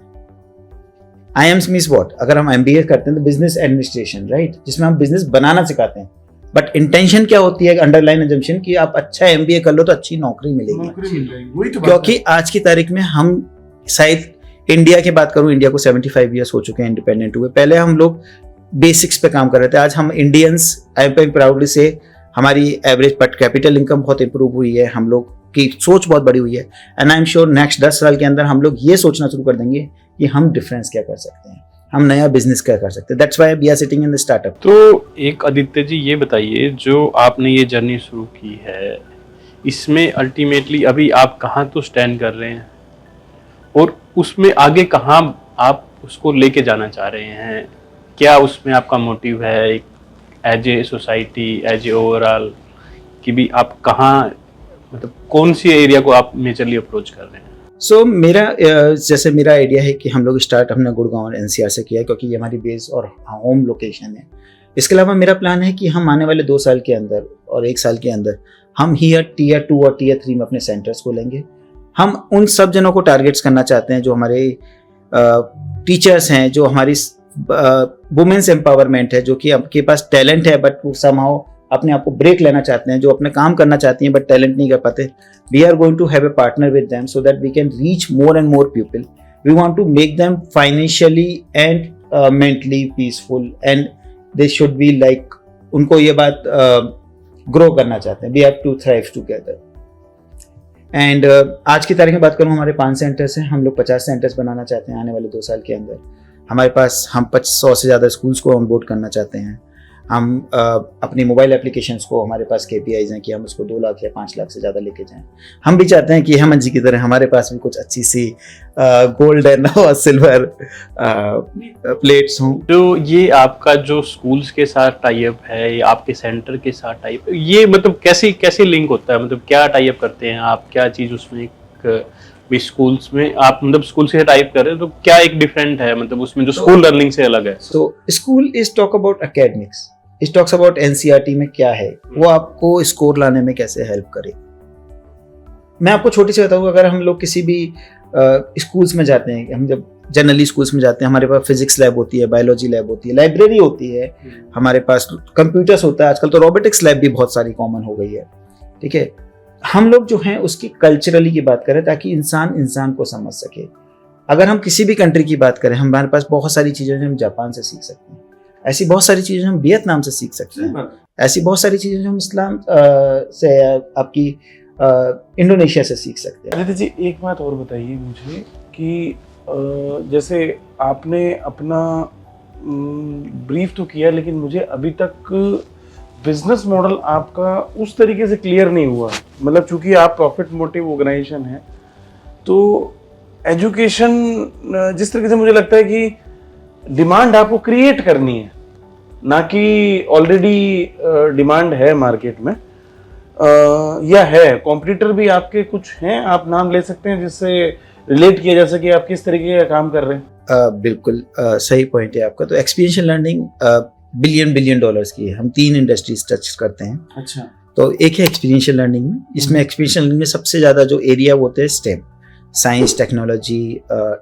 IIMs means what? अगर हम एमबीए करते हैं तो बिजनेस एडमिनिस्ट्रेशन, राइट, जिसमें हम बिजनेस बनाना सिखाते हैं, बट इंटेंशन क्या होती है? अंडरलाइन अजम्पशन कि आप अच्छा एमबीए कर लो तो अच्छी नौकरी मिलेगी। क्योंकि आज की तारीख में हम शायद इंडिया की बात करूं, इंडिया को 75 ईयर्स हो चुके हैं इंडिपेंडेंट हुए। पहले हम लोग बेसिक्स पे काम कर रहे थे, आज हम इंडियंस, आई एम प्राउडली से, हमारी एवरेज पर कैपिटल इनकम बहुत इंप्रूव हुई है, हम लोग की सोच बहुत बड़ी हुई है। And I am sure next 10 साल के अंदर हम लोग ये सोचना शुरू कर देंगे कि हम डिफरेंस क्या कर सकते हैं, हम नया बिजनेस क्या कर सकते हैं। That's why we are sitting in the startup. तो एक आदित्य जी ये बताइए, जो आपने ये जर्नी शुरू की है, इसमें अल्टीमेटली अभी आप कहाँ तो स्टैंड कर रहे हैं और उसमें आगे कहाँ आप उसको लेके जाना चाह रहे हैं? क्या उसमें आपका मोटिव है, as a society, as a overall, कि भी आप कहाँ, मतलब कौन सी एरिया को आप मेजरली अप्रोच कर रहे हैं? सो मेरा जैसे मेरा आइडिया है कि हम लोग स्टार्ट हमने गुड़गांव और एनसीआर से किया, क्योंकि ये हमारी बेस और होम लोकेशन है। इसके अलावा मेरा प्लान है कि हम आने वाले 2 साल के अंदर और 1 साल के अंदर हम टीयर 2 और टीयर 3 में अपने सेंटर्स खोलेंगे। हम उन सब जनों को टारगेट्स करना चाहते हैं जो हमारे टीचर्स हैं, जो हमारी वुमेन्स एम्पावरमेंट है, जो कि आपके पास टैलेंट है बट वो समहाउ अपने आप को ब्रेक लेना चाहते हैं, जो अपने काम करना चाहती हैं बट टैलेंट नहीं कर पाते। We are going to have a partner with them so that we can reach more and more people. We want to make them financially and mentally peaceful and they should be like, उनको ये बात ग्रो करना चाहते हैं। We have to thrive together. And आज की तारीख में बात करूँ, हमारे 5 सेंटर्स हैं, हम लोग 50 सेंटर्स बनाना चाहते हैं आने वाले 2 साल के अंदर। हमारे पास हम 100 से ज़्यादा स्कूल्स को ऑनबोर्ड करना चाहते हैं। हम अपनी मोबाइल एप्लीकेशंस को, हमारे पास KPIs हैं कि हम उसको 2 लाख या 5 लाख से ज़्यादा लेके जाएं। हम भी चाहते हैं कि हेमंत जी की तरह हमारे पास भी कुछ अच्छी सी गोल्डन और सिल्वर प्लेट्स हों। तो ये आपका जो स्कूल्स के साथ टाई अप है या आपके सेंटर के साथ टाई अप, ये मतलब कैसे लिंक होता है? मतलब क्या टाई अप करते हैं आप, क्या चीज़ उसमें भी स्कूल्स में आप मतलब स्कूल से टाइप कर रहे हैं तो क्या एक डिफरेंट है, मतलब उसमें जो स्कूल लर्निंग से अलग है? तो school is talk about academics, it talks about NCERT में क्या है, वो आपको स्कोर लाने में कैसे हेल्प करे। मैं आपको छोटी सी बताऊँ, अगर हम लोग किसी भी स्कूल्स में जाते हैं, हम जब जनरली स्कूल्स में जाते हैं, हमारे पास फिजिक्स लैब होती है, बायोलॉजी लैब होती है, लाइब्रेरी होती है, हमारे पास कंप्यूटर्स होता है, आजकल तो रोबोटिक्स लैब भी बहुत सारी कॉमन हो गई है, ठीक है। हम लोग जो हैं उसकी कल्चरली की बात करें ताकि इंसान इंसान को समझ सके। अगर हम किसी भी कंट्री की बात करें, हमारे पास बहुत सारी चीज़ें हम जापान से सीख सकते हैं, ऐसी बहुत सारी चीज़ें हम वियतनाम से सीख सकते हैं, ऐसी बहुत सारी चीज़ें हम इस्लाम से आपकी इंडोनेशिया से सीख सकते हैं। आदित्य जी, एक बात और बताइए मुझे कि जैसे आपने अपना ब्रीफ तो किया, लेकिन मुझे अभी तक बिजनेस मॉडल आपका उस तरीके से क्लियर नहीं हुआ। मतलब चूंकि आप प्रॉफिट मोटिव ऑर्गेनाइजेशन है, तो एजुकेशन जिस तरीके से मुझे लगता है कि डिमांड आपको क्रिएट करनी है, ना कि ऑलरेडी डिमांड है मार्केट में, या है कॉम्पिटिटर भी आपके कुछ हैं, आप नाम ले सकते हैं जिससे रिलेट किया जा सके आप किस तरीके का काम कर रहे हैं? बिल्कुल सही पॉइंट है आपका। तो एक्सपीरियंशियल लर्निंग बिलियन डॉलर्स की है, हम 3 इंडस्ट्रीज टच करते हैं। अच्छा। तो एक है एक्सपीरियंशियल लर्निंग में, इसमें एक्सपीरियंशियल लर्निंग में सबसे ज़्यादा जो एरिया होते हैं stem, science, technology,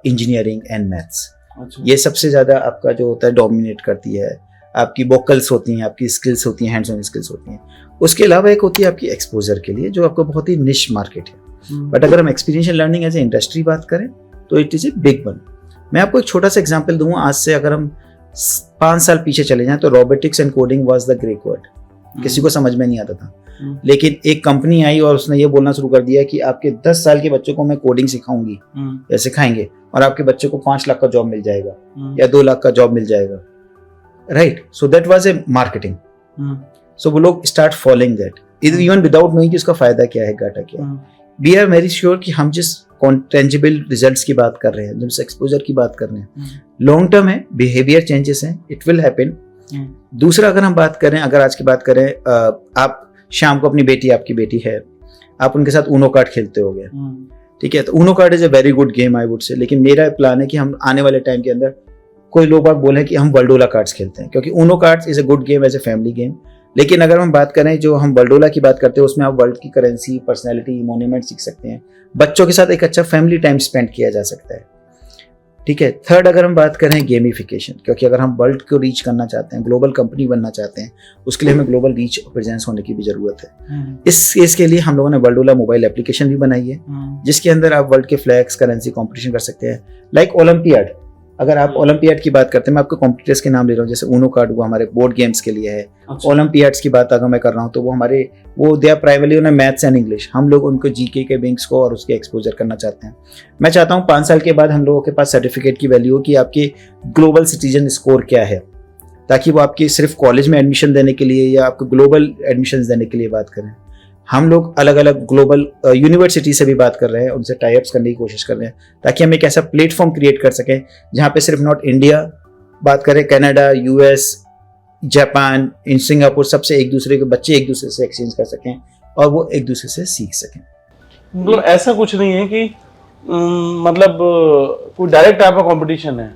engineering and maths. अच्छा। ये सबसे ज़्यादा आपका जो होता है डोमिनेट करती है। आपकी वोकल्स होती हैं, आपकी स्किल्स होती हैं, हैंड्स ऑन स्किल्स होती हैं। उसके अलावा एक होती है आपकी एक्सपोजर के लिए, जो आपको बहुत ही निश मार्केट है। बट अगर हम experiential learning as a industry बात करें तो it is a big one. मैं आपको एक छोटा सा एग्जांपल दूंगा। आज से अगर हम 5 साल पीछे चले जाएं तो robotics and coding was the great word, किसी को समझ में नहीं आता था। लेकिन एक कंपनी आई और उसने ये बोलना शुरू कर दिया कि आपके 10 साल के बच्चों को मैं कोडिंग सिखाऊंगी या सिखाएंगे, और आपके बच्चे को 5 लाख का जॉब मिल जाएगा या 2 लाख का जॉब मिल जाएगा, right. So that was a marketing. So वो लोग start following that even without knowing कि उसका फायदा क्या है, घाटा क्या है। वी आर वेरी श्योर कि हम जिस टेंजिबल रिजल्ट्स की बात कर रहे हैं, जिस एक्सपोजर की बात कर रहे हैं, लॉन्ग टर्म है, बिहेवियर चेंजेस हैं, इट विल हैपन। दूसरा, अगर हम बात करें, अगर आज की बात करें, आप शाम को अपनी बेटी, आपकी बेटी है, आप उनके साथ ऊनो कार्ड खेलते होगे, ठीक है। तो Uno card is a very good game I would से, लेकिन मेरा प्लान है कि हम आने वाले टाइम के अंदर कोई लोग बात बोले कि हम वर्ल्डोला कार्ड्स खेलते हैं, क्योंकि Uno cards is a good game as a family game. लेकिन अगर हम बात करें, जो हम वर्ल्डोला की बात करते हैं, उसमें आप वर्ल्ड की करेंसी, पर्सनैलिटी, मोन्यूमेंट सीख सकते हैं। बच्चों के साथ एक अच्छा फैमिली टाइम स्पेंड किया जा सकता है, ठीक है। थर्ड, अगर हम बात करें गेमिफिकेशन, क्योंकि अगर हम वर्ल्ड को रीच करना चाहते हैं, ग्लोबल कंपनी बनना चाहते हैं, उसके लिए हमें ग्लोबल रीच और प्रेजेंस होने की भी जरूरत है। इस केस के लिए हम लोगों ने वर्ल्डोला मोबाइल एप्लीकेशन भी बनाई है, जिसके अंदर आप वर्ल्ड के फ्लैग्स, करेंसी कॉम्पिटिशन कर सकते हैं। लाइक ओलंपियाड, अगर आप ओलंपियाड की बात करते हैं, मैं आपको कॉम्पिटिटर्स के नाम ले रहा हूँ, जैसे ऊनो कार्ड वो हमारे बोर्ड गेम्स के लिए है। ओलंपियाड्स की बात अगर मैं कर रहा हूँ तो वो हमारे दे आर प्राइमरली उन्हें मैथ्स एंड इंग्लिश, हम लोग उनको जीके के विंग्स को और उसके एक्सपोजर करना चाहते हैं। मैं चाहता हूँ 5 साल के बाद हम लोगों के पास सर्टिफिकेट की वैल्यू हो कि आपके ग्लोबल सिटीजन स्कोर क्या है, ताकि वो आपकी सिर्फ कॉलेज में एडमिशन देने के लिए या आपको ग्लोबल एडमिशन देने के लिए बात करें। हम लोग अलग अलग ग्लोबल यूनिवर्सिटी से भी बात कर रहे हैं, उनसे टाई अप्स करने की कोशिश कर रहे हैं, ताकि हम एक ऐसा प्लेटफॉर्म क्रिएट कर सकें जहाँ पे सिर्फ नॉट इंडिया बात करें, Canada, US, Japan, in Singapore, सबसे एक दूसरे के बच्चे एक दूसरे से एक्सचेंज कर सकें और वो एक दूसरे से सीख सकें। मतलब ऐसा कुछ नहीं है कि मतलब कोई डायरेक्ट आपका कंपटीशन है,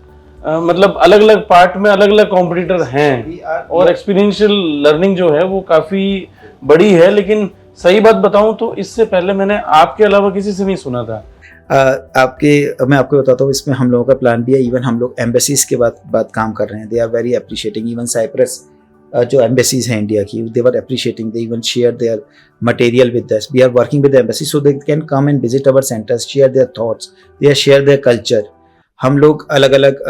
मतलब अलग अलग पार्ट में अलग अलग कॉम्पिटिटर हैं, और एक्सपीरियंशियल लर्निंग जो है वो काफ़ी बड़ी है। लेकिन सही बात बताऊं तो इससे पहले मैंने आपके अलावा किसी से नहीं सुना था। मैं आपको बताता हूँ, इसमें हम लोगों का प्लान भी है। इवन हम लोग एम्बेसीज के बाद काम कर रहे हैं। They are very appreciating. Even Cyprus जो एम्बेसीज हैं इंडिया की, they were appreciating, they even share their material with us. We are working with the embassy so they can come and visit our centres, share their thoughts, they are share their culture. हम लोग अलग अलग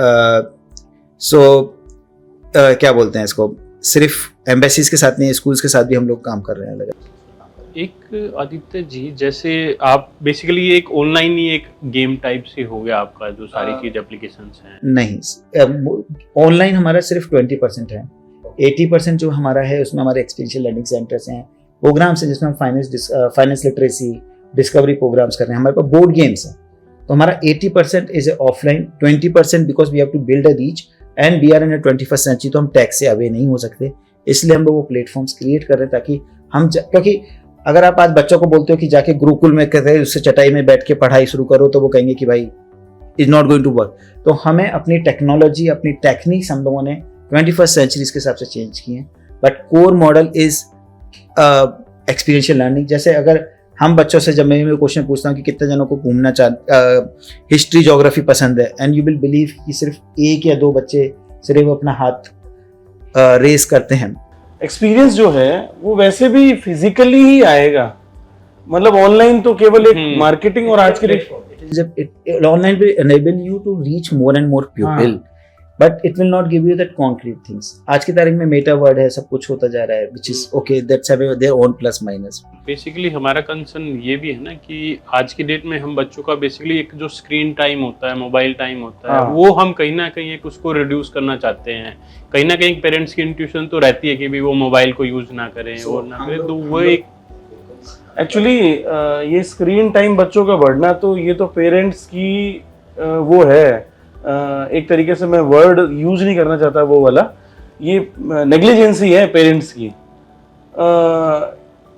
क्या बोलते हैं इसको, सिर्फ एम्बेसीज के साथ नहीं, स्कूल्स के साथ भी हम लोग काम कर रहे हैं अलग अलग। एक आदित्य जी, जैसे आप बेसिकली एक ऑनलाइन ही एक गेम टाइप से हो गया आपका, जो सारी चीज एप्लीकेशंस हैं? नहीं, ऑनलाइन हमारा सिर्फ 20% है। 80% जो हमारा है उसमें हमारे एक्सपीरियंशियल लर्निंग सेंटर्स हैं, प्रोग्राम्स हैं जिसमें हम फाइनेंस लिटरेसी, डिस्कवरी प्रोग्राम्स कर रहे हैं। हमारे पास बोर्ड गेम्स हैं। तो हमारा 80% is offline, 20% because we have to build a reach and we are in 21st century, तो हम टैक्स से अवे नहीं हो सकते। इसलिए हम लोग वो प्लेटफॉर्म्स क्रिएट कर रहे हैं ताकि हम, क्योंकि अगर आप आज बच्चों को बोलते हो कि जाके गुरुकुल में कहते हैं उससे चटाई में बैठ के पढ़ाई शुरू करो, तो वो कहेंगे कि भाई is not going to work. तो हमें अपनी टेक्नोलॉजी, अपनी टेक्निक्स हम लोगों ने 21st सेंचुरी के हिसाब से चेंज की हैं। But core model is experiential learning. जैसे अगर हम बच्चों से, जब मैं क्वेश्चन पूछता हूँ कि कितने जनों को घूमना हिस्ट्री जोग्राफी पसंद है, एंड यू विल बिलीव कि सिर्फ 1 या 2 बच्चे सिर्फ अपना हाथ रेस करते हैं। एक्सपीरियंस जो है वो वैसे भी फिजिकली ही आएगा, मतलब ऑनलाइन तो केवल एक मार्केटिंग और आज के online will enable you to reach more and more people, but it will not give you that concrete things. आज की तारीख में मेटा वर्ड है, सब कुछ होता जा रहा है, which is okay, that's have their own plus minus. Basically हमारा कंसर्न ये भी है ना कि आज की डेट में हम बच्चों का बेसिकली एक जो स्क्रीन टाइम होता है, मोबाइल टाइम होता है, वो हम कहीं ना कहीं एक उसको रिड्यूस करना चाहते हैं। कहीं ना कहीं पेरेंट्स की इंट्यूशन तो रहती है कि भी वो मोबाइल को यूज ना करें और ना करें, तो वो एक एक्चुअली ये स्क्रीन टाइम बच्चों का बढ़ना, तो ये तो पेरेंट्स की वो है, एक तरीके से मैं वर्ड यूज नहीं करना चाहता वो वाला, ये नेग्लिजेंसी है पेरेंट्स की।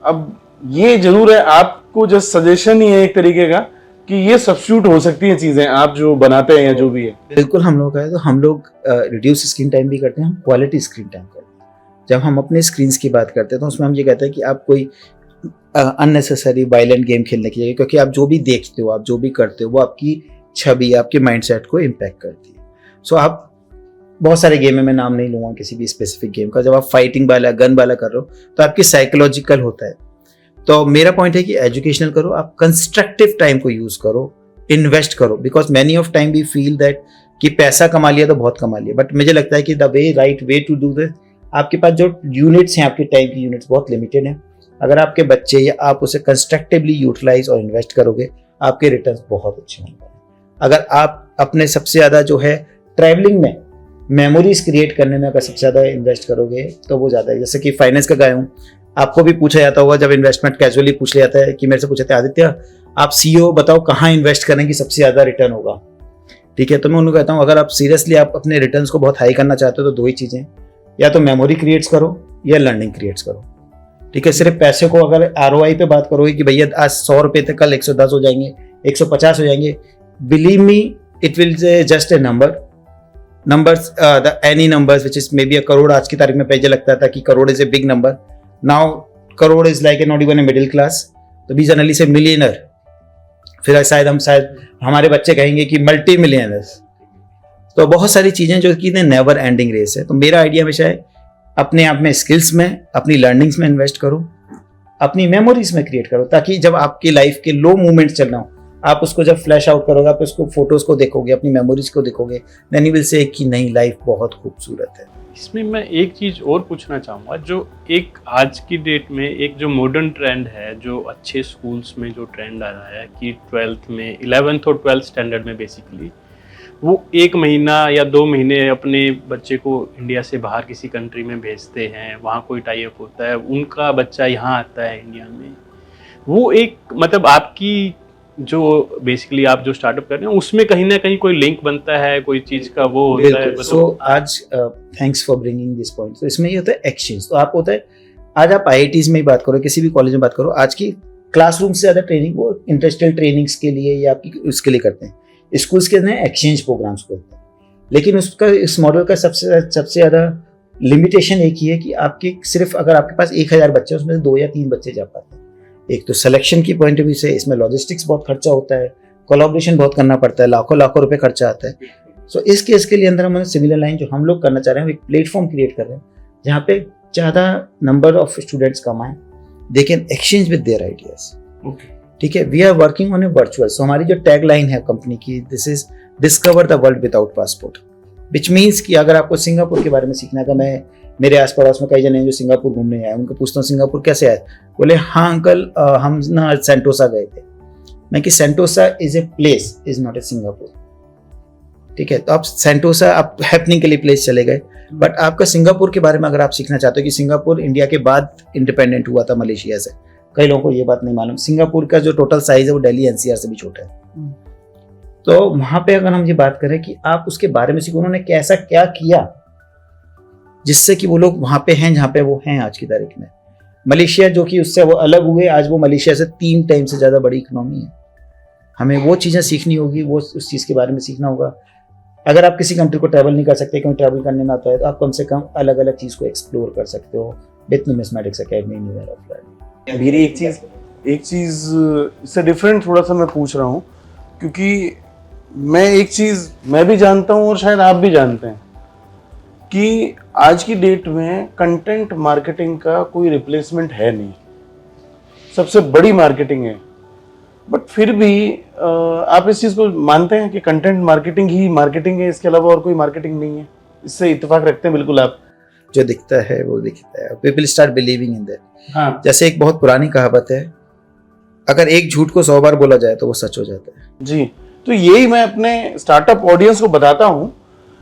अब ये जरूर है, आपको जस्ट सजेशन ही है एक तरीके का कि ये सब्स्टिट्यूट हो सकती हैं चीजें, आप जो बनाते हैं या जो भी है। बिल्कुल हम लोग का है, तो हम लोग रिड्यूस स्क्रीन टाइम भी करते हैं, हम क्वालिटी स्क्रीन टाइम करते हैं। जब हम अपने स्क्रीन की बात करते हैं तो उसमें हम ये कहते हैं कि आप कोई अननेसेसरी वायलेंट गेम खेलने की जगह, क्योंकि आप जो भी देखते हो, आप जो भी करते हो, वो आपकी छवि, आपके माइंडसेट को इम्पैक्ट करती है। सो आप बहुत सारे गेम में, मैं नाम नहीं लूँगा किसी भी स्पेसिफिक गेम का, जब आप फाइटिंग वाला, गन वाला कर रहे हो तो आपकी साइकोलॉजिकल होता है। तो मेरा पॉइंट है कि एजुकेशनल करो, आप कंस्ट्रक्टिव टाइम को यूज करो, इन्वेस्ट करो, because many of time we feel that कि पैसा कमा लिया तो बहुत कमा लिया, बट मुझे लगता है कि the way right way to do this, आपके पास जो यूनिट्स हैं, आपके टाइम की यूनिट्स बहुत लिमिटेड हैं। अगर आपके बच्चे या आप उसे कंस्ट्रक्टिवली यूटिलाइज और इन्वेस्ट करोगे, आपके रिटर्न्स बहुत अच्छे होंगे। अगर आप अपने सबसे ज़्यादा जो है ट्रैवलिंग में, मेमोरीज क्रिएट करने में अगर सबसे ज़्यादा इन्वेस्ट करोगे तो वो ज़्यादा है। जैसे कि फाइनेंस का गाय हूँ, आपको भी पूछा जाता होगा, जब इन्वेस्टमेंट कैजुअली पूछ लिया जाता है कि मेरे से पूछते हैं आदित्य आप सीईओ बताओ कहाँ इन्वेस्ट करने की सबसे ज़्यादा रिटर्न होगा, ठीक है, तो मैं उनको कहता हूँ अगर आप सीरियसली आप अपने रिटर्न्स को बहुत हाई करना चाहते हो तो 2 ही चीज़ें, या तो मेमोरी क्रिएट्स करो या लर्निंग क्रिएट्स करो, ठीक है। सिर्फ पैसे को अगर ROI पे बात करोगे कि भैया आज 100 रुपये थे, कल 110 हो जाएंगे, 150 हो जाएंगे, believe me it will just a numbers the any numbers which is maybe a crore, आज की तारीख में पहले लगता था कि crore is a big number, now crore is like not even a middle class, तो भी जनरली से मिलियनर, फिर शायद हमारे बच्चे कहेंगे कि मल्टी मिलियनर्स। तो बहुत सारी चीज़ें जो कि नेवर एंडिंग रेस है। तो मेरा आइडिया हमेशा है अपने आप में, स्किल्स में, अपनी लर्निंग्स में इन्वेस्ट करो, अपनी मेमोरीज में क्रिएट करो, ताकि जब आपकी लाइफ के लो मोमेंट चल रहा हो, आप उसको जब फ्लैश आउट करोगे, आप उसको फोटोज को देखोगे, अपनी मेमोरीज को देखोगे, देन यू विल से कि नहीं लाइफ बहुत खूबसूरत है। इसमें मैं एक चीज़ और पूछना चाहूँगा, जो एक आज की डेट में एक जो मॉडर्न ट्रेंड है, जो अच्छे स्कूल्स में जो ट्रेंड आ रहा है कि 12th में, 11th और 12th स्टैंडर्ड में बेसिकली वो 1 महीना या 2 महीने अपने बच्चे को इंडिया से बाहर किसी कंट्री में भेजते हैं, वहाँ कोई टाई अप होता है, उनका बच्चा यहाँ आता है इंडिया में। वो एक मतलब आपकी जो बेसिकली आप जो स्टार्टअप कर रहे हैं उसमें कहीं ना कहीं कोई लिंक बनता है, कोई चीज़ का वो होता है। सो आज thanks for bringing this point. तो इसमें ये होता है एक्सचेंज। तो आप होता है आज आप IITs में ही बात करो, किसी भी कॉलेज में बात करो, आज की क्लासरूम से ज़्यादा ट्रेनिंग वो इंडस्ट्रियल ट्रेनिंग्स के लिए या आपकी उसके लिए करते हैं। स्कूल्स के अंदर एक्सचेंज प्रोग्राम्स करते हैं, लेकिन उसका इस मॉडल का सबसे ज़्यादा लिमिटेशन एक ही है कि आपके सिर्फ अगर आपके पास 1000 बच्चे हैं, उसमें से 2 या 3 बच्चे जा पाते हैं। एक तो सिलेक्शन की पॉइंट ऑफ व्यू से इसमें लॉजिस्टिक्स बहुत खर्चा होता है, कोलैबोरेशन बहुत करना पड़ता है, लाखों रुपए खर्चा आता है। सो इस केस के लिए अंदर हम सिमिलर लाइन जो हम लोग करना चाह रहे हैं, एक प्लेटफॉर्म क्रिएट कर रहे हैं जहाँ पे ज़्यादा नंबर ऑफ स्टूडेंट्स कम आए, they can exchange with their ideas, ठीक है। We are working on a virtual. सो हमारी जो टैग लाइन है कंपनी की, this is discover the world without passport, which means कि अगर आपको सिंगापुर के बारे में सीखना है, मैं मेरे आस पड़ोस में कई जने हैं जो सिंगापुर घूमने आए, उनको पूछता हूँ सिंगापुर कैसे आए, बोले हाँ अंकल हम ना सेंटोसा गए थे। मैं कि Sentosa is a place, is not a Singapore, ठीक है। तो आप सेंटोसा आप हैपनिंग के लिए प्लेस चले गए, बट आपका सिंगापुर के बारे में अगर आप सीखना चाहते हो कि सिंगापुर इंडिया के बाद इंडिपेंडेंट हुआ था मलेशिया से, कई लोगों को ये बात नहीं मालूम। सिंगापुर का जो टोटल साइज है वो दिल्ली NCR से भी छोटा है। तो वहां पे अगर हम ये बात करें कि आप उसके बारे में सीखो, उन्होंने कैसा क्या किया जिससे कि वो लोग वहां पे हैं जहाँ पे वो हैं आज की तारीख में। मलेशिया जो कि उससे वो अलग हुए, आज वो मलेशिया से 3 टाइम से ज़्यादा बड़ी इकोनॉमी है। हमें वो चीज़ें सीखनी होगी, वो उस चीज़ के बारे में सीखना होगा। अगर आप किसी कंट्री को ट्रैवल नहीं कर सकते, क्योंकि ट्रैवल करने में आता है, तो आप कम से कम अलग अलग चीज़ को एक्सप्लोर कर सकते हो with numismatics academy anywhere of learning. मेरी एक चीज़ इससे डिफरेंट थोड़ा सा मैं पूछ रहा हूँ, क्योंकि मैं एक चीज़ मैं भी जानता हूँ और शायद आप भी जानते हैं कि आज की डेट में कंटेंट मार्केटिंग का कोई रिप्लेसमेंट है नहीं, सबसे बड़ी मार्केटिंग है। बट फिर भी आप इस चीज़ को मानते हैं कि कंटेंट मार्केटिंग ही मार्केटिंग है, इसके अलावा और कोई मार्केटिंग नहीं है? इससे इत्तेफाक रखते हैं बिल्कुल आप? जो दिखता है वो दिखता है, people start believing in that. हाँ, जैसे एक बहुत पुरानी कहावत है, अगर एक झूठ को 100 बार बोला जाए तो वो सच हो जाता है। जी। तो यही मैं अपने स्टार्टअप ऑडियंस को बताता हूँ,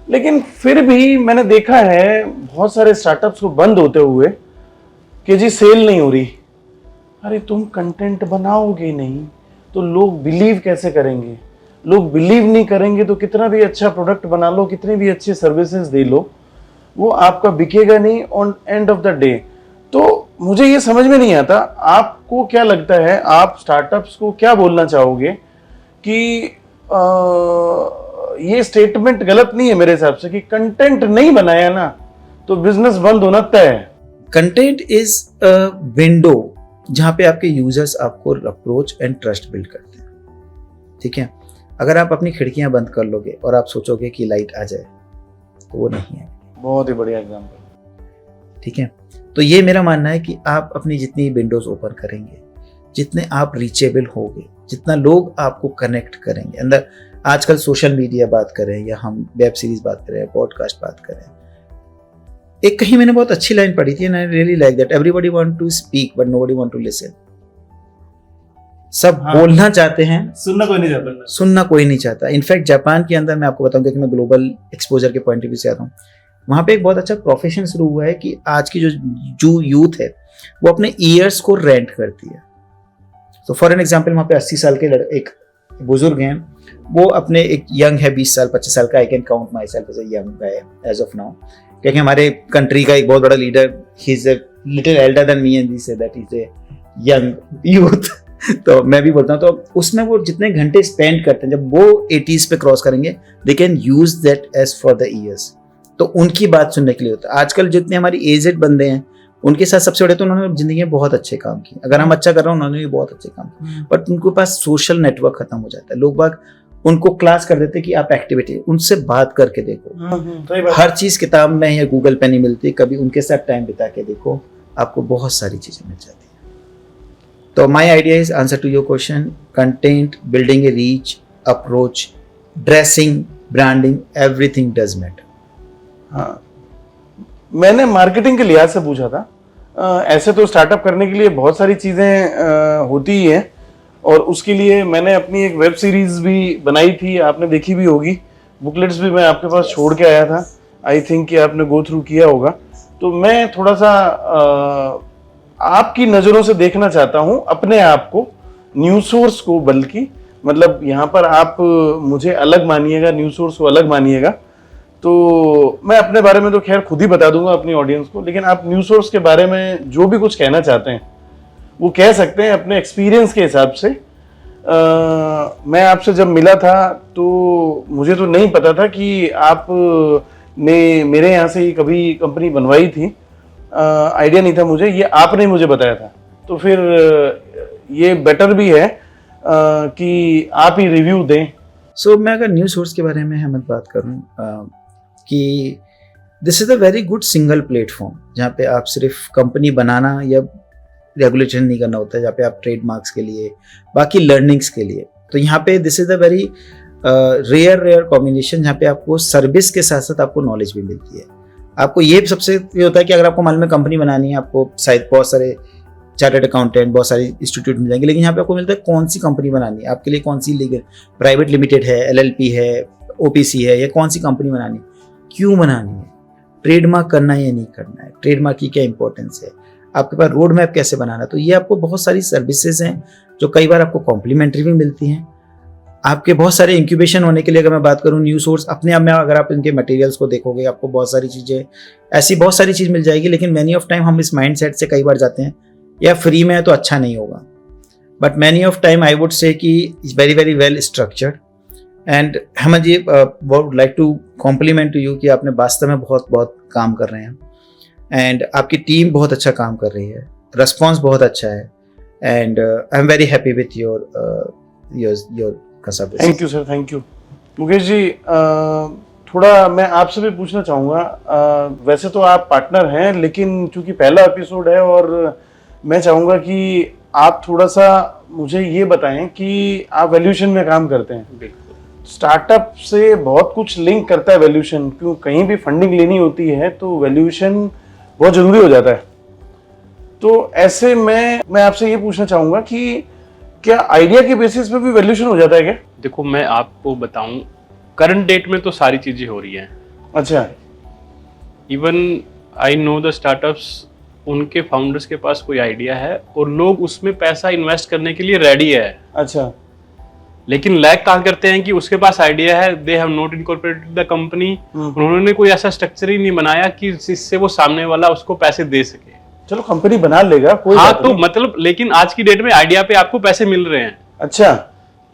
लेकिन फिर भी मैंने देखा है बहुत सारे स्टार्टअप्स को बंद होते हुए कि जी सेल नहीं हो रही। अरे तुम कंटेंट बनाओगे नहीं तो लोग बिलीव कैसे करेंगे? लोग बिलीव नहीं करेंगे तो कितना भी अच्छा प्रोडक्ट बना लो, कितनी भी अच्छी सर्विसेज दे लो, वो आपका बिकेगा नहीं on end of the day. तो मुझे ये समझ में नहीं आता, आपको क्या लगता है, आप स्टार्टअप्स को क्या बोलना चाहोगे कि ये स्टेटमेंट गलत नहीं है मेरे हिसाब से कि कंटेंट नहीं बनाया ना तो बिजनेस बंद होना तय है? कंटेंट इज अ विंडो जहां पे आपके यूजर्स आपको अप्रोच एंड ट्रस्ट बिल्ड करते हैं, ठीक है। अगर आप अपनी खिड़कियां बंद कर लोगे और आप सोचोगे कि लाइट आ जाए, तो वो नहीं है। बहुत ही बढ़िया एग्जांपल, ठीक है। तो ये मेरा मानना है कि आप अपनी जितनी विंडोज ओपन करेंगे, जितने आप रीचेबल होगे, जितना लोग आपको कनेक्ट करेंगे अंदर, आजकल सोशल मीडिया बात करें या हम वेब सीरीज बात करें, पॉडकास्ट बात करें, एक कहीं मैंने बहुत अच्छी लाइन पढ़ी थी, I really like that, everybody want to speak but nobody want to listen. सब बोलना चाहते हैं, सुनना कोई नहीं चाहता। सुनना कोई नहीं चाहता। इनफैक्ट जापान के अंदर मैं आपको बताऊं कि मैं ग्लोबल एक्सपोजर के पॉइंट ऑफ व्यू से आता हूँ, वहां पे एक बहुत अच्छा प्रोफेशन शुरू हुआ है कि आज की जो यूथ है वो अपने ईयर्स को रेंट करती है। तो फॉर एन एग्जाम्पल, वहाँ पे 80 साल के एक बुजुर्ग हैं, वो अपने एक यंग है, 20 साल 25 साल का, I can count myself as a young guy as of now, क्योंकि हमारे कंट्री का एक बहुत बड़ा leader, he is a little elder than me and we say that is a young youth. तो मैं भी बोलता हूँ, तो उसमें वो जितने घंटे स्पेंड करते हैं, जब वो 80s पे क्रॉस करेंगे, they can use that age for the years. तो उनकी बात सुनने के लिए होता है। आजकल जितने हमारी एजेड बंदे हैं, उनके साथ सबसे बड़े तो उन्होंने जिंदगी में बहुत अच्छे काम किए, अगर हम अच्छा कर रहे हैं उन्होंने भी बहुत अच्छे काम किए, बट उनके पास सोशल नेटवर्क खत्म हो जाता है। लोग बाग उनको क्लास कर देते कि आप एक्टिविटी, उनसे बात करके देखो। हर चीज किताब में या गूगल पे नहीं मिलती, कभी उनके साथ टाइम बिता के देखो, आपको बहुत सारी चीजें मिल जाती है। तो my idea is answer to your question, content, building a reach, approach, dressing, branding, everything does matter. हाँ, मैंने मार्केटिंग के लिहाज से पूछा था। ऐसे तो स्टार्टअप करने के लिए बहुत सारी चीज़ें होती ही हैं, और उसके लिए मैंने अपनी एक वेब सीरीज भी बनाई थी, आपने देखी भी होगी, बुकलेट्स भी मैं आपके पास छोड़ के आया था, आई थिंक कि आपने गो थ्रू किया होगा। तो मैं थोड़ा सा आपकी नज़रों से देखना चाहता हूँ अपने आप को, न्यूज़ सोर्स को, बल्कि मतलब यहाँ पर आप मुझे अलग मानिएगा, न्यूज़ सोर्स को अलग मानिएगा। तो मैं अपने बारे में तो खैर खुद ही बता दूंगा अपनी ऑडियंस को, लेकिन आप न्यूज़ सोर्स के बारे में जो भी कुछ कहना चाहते हैं वो कह सकते हैं अपने एक्सपीरियंस के हिसाब से। मैं आपसे जब मिला था तो मुझे तो नहीं पता था कि आप ने मेरे यहाँ से ही कभी कंपनी बनवाई थी, आइडिया नहीं था मुझे, ये आपने मुझे बताया था। तो फिर ये बेटर भी है कि आप ही रिव्यू दें। सो मैं अगर न्यूज़ सोर्स के बारे में हम बात करूँ कि this is a very good single platform, जहाँ पे आप सिर्फ कंपनी बनाना या रेगुलेशन नहीं करना होता है, जहाँ पे आप ट्रेडमार्क्स के लिए, बाकी लर्निंग्स के लिए। तो यहाँ पे this is a very rare combination, जहाँ पे आपको सर्विस के साथ साथ आपको नॉलेज भी मिलती है। आपको ये सबसे ये होता है कि अगर आपको मालूम है कंपनी बनानी है, आपको शायद बहुत सारे चार्टर्ड अकाउंटेंट, बहुत सारे इंस्टीट्यूट मिल जाएंगे, लेकिन यहाँ पे आपको मिलता है कौन सी कंपनी बनानी है, आपके लिए कौन सी लीगल, प्राइवेट लिमिटेड है, LLP है, OPC है, या कौन सी कंपनी बनानी है, क्यों बनानी है, ट्रेडमार्क करना है या नहीं करना है, ट्रेडमार्क की क्या इंपॉर्टेंस है, आपके पास रोड मैप कैसे बनाना है। तो ये आपको बहुत सारी सर्विसेज हैं जो कई बार आपको कॉम्प्लीमेंट्री भी मिलती हैं। आपके बहुत सारे इंक्यूबेशन होने के लिए, अगर मैं बात करूँ न्यूज़ सोर्स अपने आप में, अगर आप इनके मटेरियल्स को देखोगे, आपको बहुत सारी चीज़ें, ऐसी बहुत सारी चीज़ मिल जाएगी। लेकिन मैनी ऑफ टाइम हम इस माइंड सेट से कई बार जाते हैं या फ्री में है तो अच्छा नहीं होगा, but many of time I would say कि is very very well structured, and Hemant ji, would like to compliment to you कि आपने वास्तव में बहुत बहुत काम कर रहे हैं एंड आपकी टीम बहुत अच्छा काम कर रही है, रिस्पॉन्स बहुत अच्छा है and I am very happy with your कसब। Thank you sir, thank you. Mukesh ji, थोड़ा मैं आपसे भी पूछना चाहूँगा, वैसे तो आप पार्टनर हैं, लेकिन चूंकि पहला एपिसोड है और मैं चाहूँगा कि आप थोड़ा सा मुझे ये बताएं कि आप वैल्यूएशन में काम करते हैं। बिल्कुल। स्टार्टअप से बहुत कुछ लिंक करता है वैल्यूएशन, क्यों कहीं भी फंडिंग लेनी होती है तो वैल्यूएशन बहुत जरूरी हो जाता है। तो ऐसे में मैं आपसे ये पूछना चाहूँगा कि क्या आइडिया के बेसिस पे भी वैल्यूएशन हो जाता है क्या? देखो, मैं आपको बताऊं, करंट डेट में तो सारी चीजें हो रही हैं। अच्छा। Even I know the startups, उनके फाउंडर्स के पास कोई आइडिया है और लोग उसमें पैसा इन्वेस्ट करने के लिए रेडी है। अच्छा। लेकिन लैग कहाँ करते हैं कि उसके पास आइडिया है, they have not incorporated the company, उन्होंने कोई ऐसा स्ट्रक्चर ही नहीं बनाया कि जिससे वो सामने वाला उसको पैसे दे सके। चलो, कंपनी बना लेगा, कोई हाँ, बात तो नहीं। मतलब लेकिन आज की डेट में आइडिया पे आपको पैसे मिल रहे हैं। अच्छा।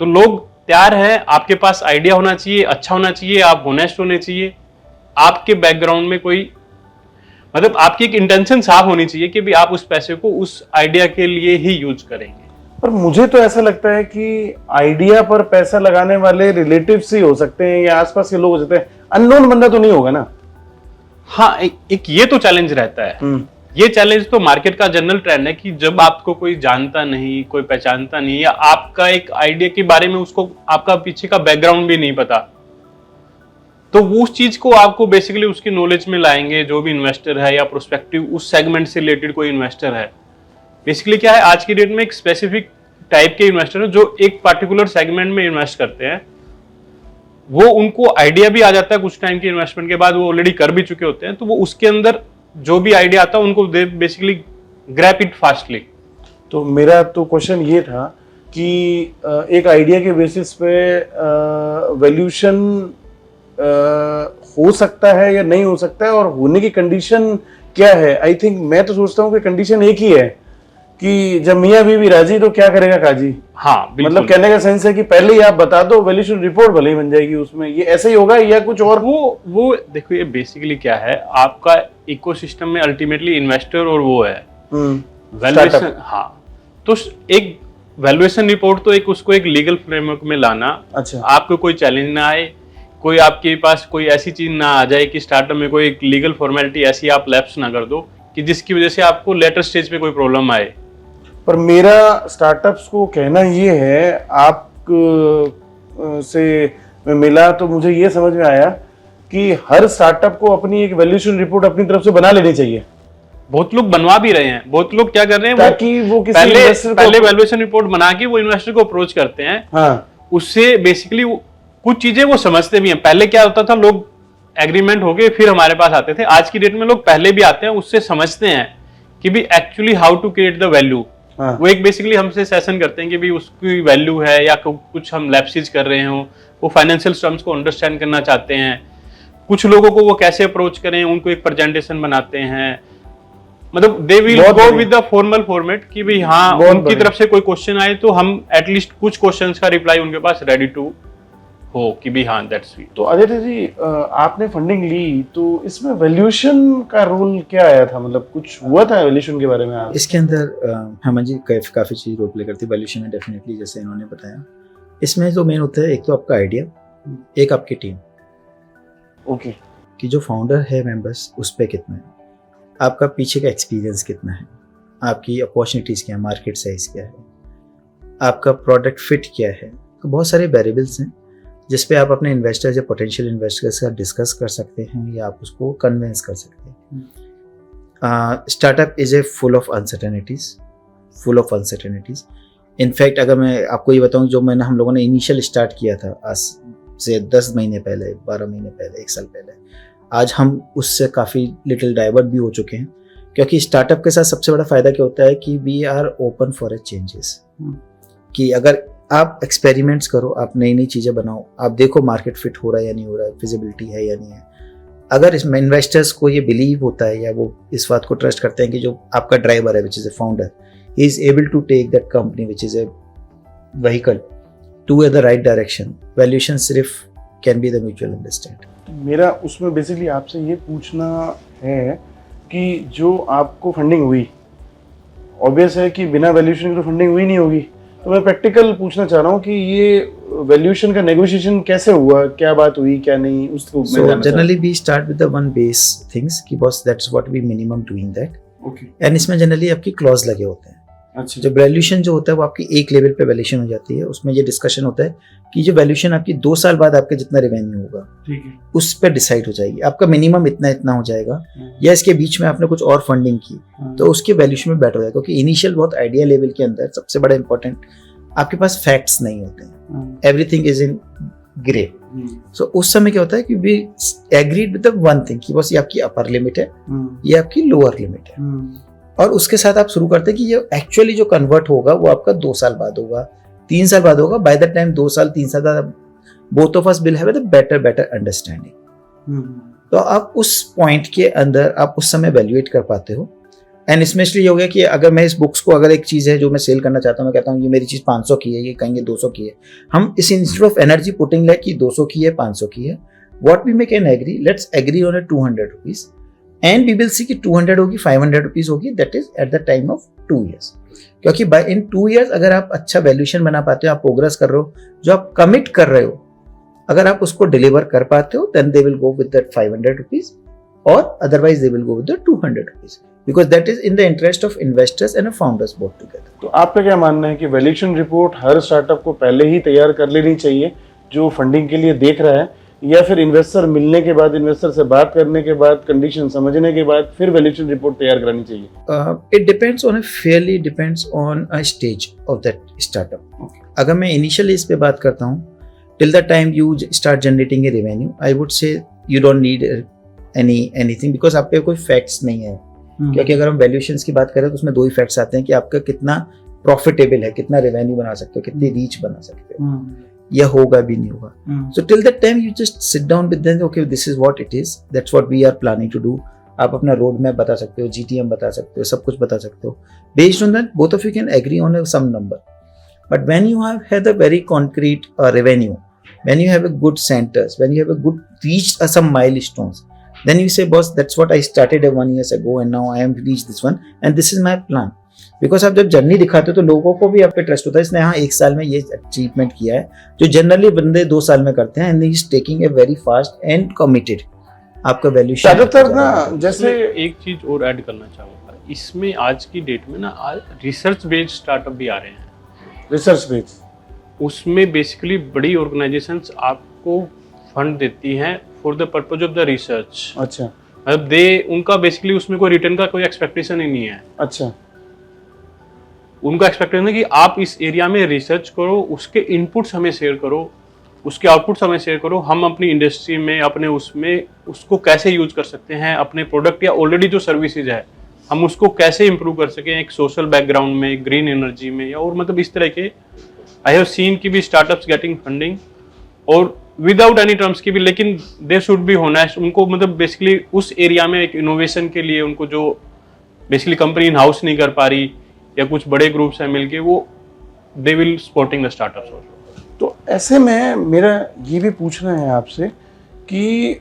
तो लोग तैयार हैं, आपके पास आइडिया होना चाहिए, अच्छा होना चाहिए, आप होनेस्ट होने चाहिए, आपके बैकग्राउंड में कोई मतलब आपकी एक इंटेंशन साफ होनी चाहिए कि भी आप उस पैसे को उस आइडिया के लिए ही यूज करेंगे। पर मुझे तो ऐसा लगता है कि आइडिया पर पैसा लगाने वाले रिलेटिव्स ही हो सकते हैं या आसपास के लोग हो सकते हैं, अननोन बंदा तो नहीं होगा ना? हाँ, एक ये तो चैलेंज रहता है। ये चैलेंज तो मार्केट का जनरल ट्रेंड है कि जब आपको कोई जानता नहीं, कोई पहचानता नहीं, या आपका एक आइडिया के बारे में उसको आपका पीछे का बैकग्राउंड भी नहीं पता, तो उस चीज को आपको बेसिकली उसकी नॉलेज में लाएंगे जो भी इन्वेस्टर है या प्रोस्पेक्टिव उस सेगमेंट से रिलेटेड कोई इन्वेस्टर है। बेसिकली क्या है, आज की डेट में एक स्पेसिफिक टाइप के इन्वेस्टर है जो एक पर्टिकुलर सेगमेंट में इन्वेस्ट करते हैं। वो उनको आइडिया भी आ जाता है कुछ टाइम के इन्वेस्टमेंट के बाद, वो ऑलरेडी कर भी चुके होते हैं, तो वो उसके अंदर जो भी आइडिया आता है उनको they basically grab it fastly. तो मेरा तो क्वेश्चन ये था कि एक आइडिया के बेसिस पे वैल्यूएशन हो सकता है या नहीं हो सकता है, और होने की कंडीशन क्या है? आई थिंक मैं तो सोचता हूँ कि कंडीशन एक ही है कि जब मियाँ बीवी राजी तो क्या करेगा काजी। हाँ, बिल्कुल। मतलब कहने का सेंस है कि पहले ही आप बता दो, वैल्यूएशन रिपोर्ट भले ही बन जाएगी उसमें, ये ऐसे ही होगा या कुछ और? वो देखो, ये बेसिकली क्या है, आपका इकोसिस्टम में अल्टीमेटली इन्वेस्टर और वो है वैल्यूएशन। हाँ, तो एक वैल्यूएशन रिपोर्ट तो एक उसको एक लीगल फ्रेमवर्क में लाना। अच्छा। आपको कोई चैलेंज ना आए, कोई आपके पास कोई ऐसी चीज ना आ जाए कि स्टार्टअप में कोई एक लीगल फॉर्मेलिटी ऐसी आप लैप्स ना कर दो कि जिसकी वजह से आपको लेटर स्टेज पे कोई प्रॉब्लम आए। पर मेरा स्टार्टअप्स को कहना ये है, आप से मैं मिला तो मुझे ये समझ में आया कि हर स्टार्टअप को अपनी एक वैल्यूएशन रिपोर्ट अपनी तरफ से बना लेनी चाहिए। बहुत लोग बनवा भी रहे हैं, बहुत लोग क्या कर रहे हैं, ताकि वो किसी इन्वेस्टर पहले वैल्यूएशन रिपोर्ट बना के वो इन्वेस्टर को अप्रोच करते हैं। हाँ। उससे बेसिकली कुछ चीजें वो समझते भी हैं। पहले क्या होता था, लोग एग्रीमेंट हो गए फिर हमारे पास आते थे। आज की डेट में लोग पहले भी आते हैं, उससे समझते हैं कि भी actually how to create the value. वो एक बेसिकली हमसे सेशन करते हैं कि भी उसकी वैल्यू है या कुछ हम लैप्सेज कर रहे हो, वो फाइनेंशियल टर्म्स को अंडरस्टैंड करना चाहते हैं। कुछ लोगों को वो कैसे अप्रोच करें, उनको एक प्रेजेंटेशन बनाते हैं। मतलब दे will go with the formal format कि भाई हाँ, उनकी तरफ से कोई क्वेश्चन आए तो हम एटलीस्ट कुछ क्वेश्चंस का रिप्लाई उनके पास रेडी टू हो कि भी हाँ, दैट्स स्वीट। तो आदित्य जी, आपने फंडिंग ली तो इसमें वैल्यूएशन का रोल क्या आया था? मतलब कुछ हुआ था वैल्यूएशन के बारे में? आप इसके अंदर हेमंत जी काफ़ी चीज़ रोल प्ले करती है वैल्यूएशन में, डेफिनेटली जैसे इन्होंने बताया। इसमें जो मेन होता है, एक तो आपका आइडिया, एक आपकी टीम। ओके। कि जो फाउंडर है, मेंबर्स उस पर कितना है, आपका पीछे का एक्सपीरियंस कितना है, आपकी अपॉर्चुनिटीज़ क्या है, मार्केट साइज क्या है, आपका प्रोडक्ट फिट क्या है। तो बहुत सारे वेरिएबल्स हैं जिस पे आप अपने इन्वेस्टर्स या पोटेंशियल इन्वेस्टर्स का डिस्कस कर सकते हैं या आप उसको कन्विंस कर सकते हैं। Startup is a full of uncertainties. In fact अगर मैं आपको ये बताऊं, जो हम लोगों ने इनिशियल स्टार्ट किया था आज से 10 महीने पहले, 12 महीने पहले, 1 साल पहले, आज हम उससे काफ़ी लिटिल डाइवर्ट भी हो चुके हैं। क्योंकि स्टार्टअप के साथ सबसे बड़ा फ़ायदा क्या होता है कि we are open for a changes. कि अगर आप एक्सपेरिमेंट्स करो, आप नई नई चीज़ें बनाओ, आप देखो मार्केट फिट हो रहा है या नहीं हो रहा है, फिजिबिलिटी है या नहीं है। अगर इसमें इन्वेस्टर्स को ये बिलीव होता है या वो इस बात को ट्रस्ट करते हैं कि जो आपका ड्राइवर है, which is a founder, he is able to take that company which is a vehicle to the right direction, valuation सिर्फ can be the mutual understanding. मेरा उसमें बेसिकली आपसे ये पूछना है कि जो आपको फंडिंग हुई, ऑब्वियस है कि बिना वैल्यूएशन की तो फंडिंग हुई नहीं होगी, तो मैं प्रैक्टिकल पूछना चाह रहा हूँ कि ये वैल्यूएशन का नेगोशिएशन कैसे हुआ, क्या बात हुई क्या नहीं, उसको मैं So जानना generally we start with the one base things कि boss that's what we minimum doing that, चाहता हूँ। ओके, एंड इसमें जनरली आपकी क्लॉज लगे होते हैं। अच्छा, जो वैल्यूएशन जो होता है वो आपकी एक लेवल पे वैल्यूएशन हो जाती है, उसमें ये डिस्कशन होता है कि जो वैल्यूएशन आपकी 2 साल बाद आपका जितना रेवेन्यू होगा ठीक है, उस पर डिसाइड हो जाएगी, आपका मिनिमम इतना इतना हो जाएगा, या इसके बीच में आपने कुछ और फंडिंग की तो उसके वैल्यूएशन में बेटर हो जाएगा, क्योंकि इनिशियल बहुत आइडिया लेवल के अंदर सबसे बड़ा इंपॉर्टेंट आपके पास फैक्ट्स नहीं होते हैं, everything is in grey. So उस समय क्या होता है कि we agreed with the one thing कि बस ये आपकी अपर लिमिट है, ये आपकी लोअर लिमिट है, और उसके साथ आप शुरू करते हैं कि ये एक्चुअली जो कन्वर्ट होगा वो आपका 2 साल बाद होगा, 3 साल बाद होगा। बाय द टाइम 2 साल 3 साल बाद both of us will have the better understanding. तो आप उस पॉइंट के अंदर आप उस समय वैल्यूएट कर पाते हो। एंड इसमें इसलिए हो गया कि अगर मैं इस बुक्स को, अगर एक चीज है जो मैं सेल करना चाहता हूँ, मैं कहता हूँ ये मेरी चीज 500 की है, ये कहेंगे 200 की है, हम इस instead of energy putting like कि 200 की है 500 की है, what we may can agree, let's agree on 200 rupees and we will see कि 200 होगी 500 रुपीज होगी, that is at the time of 2 years। क्योंकि बाय इन 2 years अगर आप अच्छा वैल्यूएशन बना पाते हो, आप प्रोग्रेस कर रहे हो, जो आप कमिट कर रहे हो, अगर आप उसको डिलीवर कर पाते हो, then they will go with that 500 rupees, और otherwise they will go with the 200 rupees, because that is in the interest of investors and founders both together. तो आपका क्या मानना है कि वैल्यूएशन रिपोर्ट हर स्टार्टअप को पहले ही तैयार कर लेनी चाहिए जो फंडिंग के लिए देख रहा है, या फिर इन्वेस्टर मिलने के बाद, इन्वेस्टर से बात करने के बाद, कंडीशन समझने के बाद फिर वैल्यूएशन रिपोर्ट तैयार करानी चाहिए? It depends on Fairlie depends on a stage of that startup. अगर मैं इनिशियली इस पे बात करता हूँ, till the time you start generating a revenue, I would से you don't need anything, because आप पे कोई फैक्ट्स नहीं है। क्योंकि अगर हम वैल्यूएशंस की बात करें तो उसमें 2 ही फैक्ट्स आते हैं कि आपका कितना प्रॉफिटेबल है, कितना रेवेन्यू बना सकते हो, कितनी रीच बना सकते हो, या होगा भी नहीं होगा। So till that time you just sit down with them, okay this is what it is, that's what we are planning to do. आप अपना रोड मैप बता सकते हो, जीटीएम बता सकते हो, सब कुछ बता सकते हो। Based on that both of you can agree on some number, but when you have had a very concrete revenue, when you have a good centers, when you have a good reached some milestones, then you say boss that's what I started 1 year ago and now I am reached this one and this is my plan। Because आप जब जर्नी दिखाते हो तो लोगों को भी आप पे ट्रस्ट होता है, इसने हाँ 1 साल में ये अचीवमेंट किया है, जो जनरली बंदे 2 साल में करते हैं, and he is taking a very fast and committed. आपका वैल्यूएशन ज्यादातर ना, जैसे एक चीज और ऐड करना चाहूंगा इसमें, आज की डेट में ना रिसर्च बेस्ड स्टार्टअप भी आ रहे हैं। रिसर्च बेस्ड, उसमें बेसिकली बड़ी ऑर्गेनाइजेशंस आपको फंड देती हैं for the purpose of the research. अच्छा, मतलब उनका बेसिकली उसमें कोई रिटर्न का कोई एक्सपेक्टेशन ही नहीं है। अच्छा, उनका एक्सपेक्टेशन है कि आप इस एरिया में रिसर्च करो, उसके इनपुट्स हमें शेयर करो, उसके आउटपुट्स हमें शेयर करो, हम अपनी इंडस्ट्री में अपने उसमें उसको कैसे यूज कर सकते हैं, अपने प्रोडक्ट या ऑलरेडी जो सर्विसेज है हम उसको कैसे इंप्रूव कर सकें, एक सोशल बैकग्राउंड में, ग्रीन एनर्जी में, या और मतलब इस तरह के। आई हैव सीन की भी स्टार्टअप्स गेटिंग फंडिंग और विदाउट एनी टर्म्स की भी, लेकिन दे शुड बी होनेस्ट। उनको मतलब बेसिकली उस एरिया में एक इनोवेशन के लिए उनको जो बेसिकली कंपनी इन हाउस नहीं कर पा रही या कुछ बड़े ग्रुप्स हैं मिलके, वो they will supporting the startups. तो ऐसे में मेरा ये भी पूछना है आपसे कि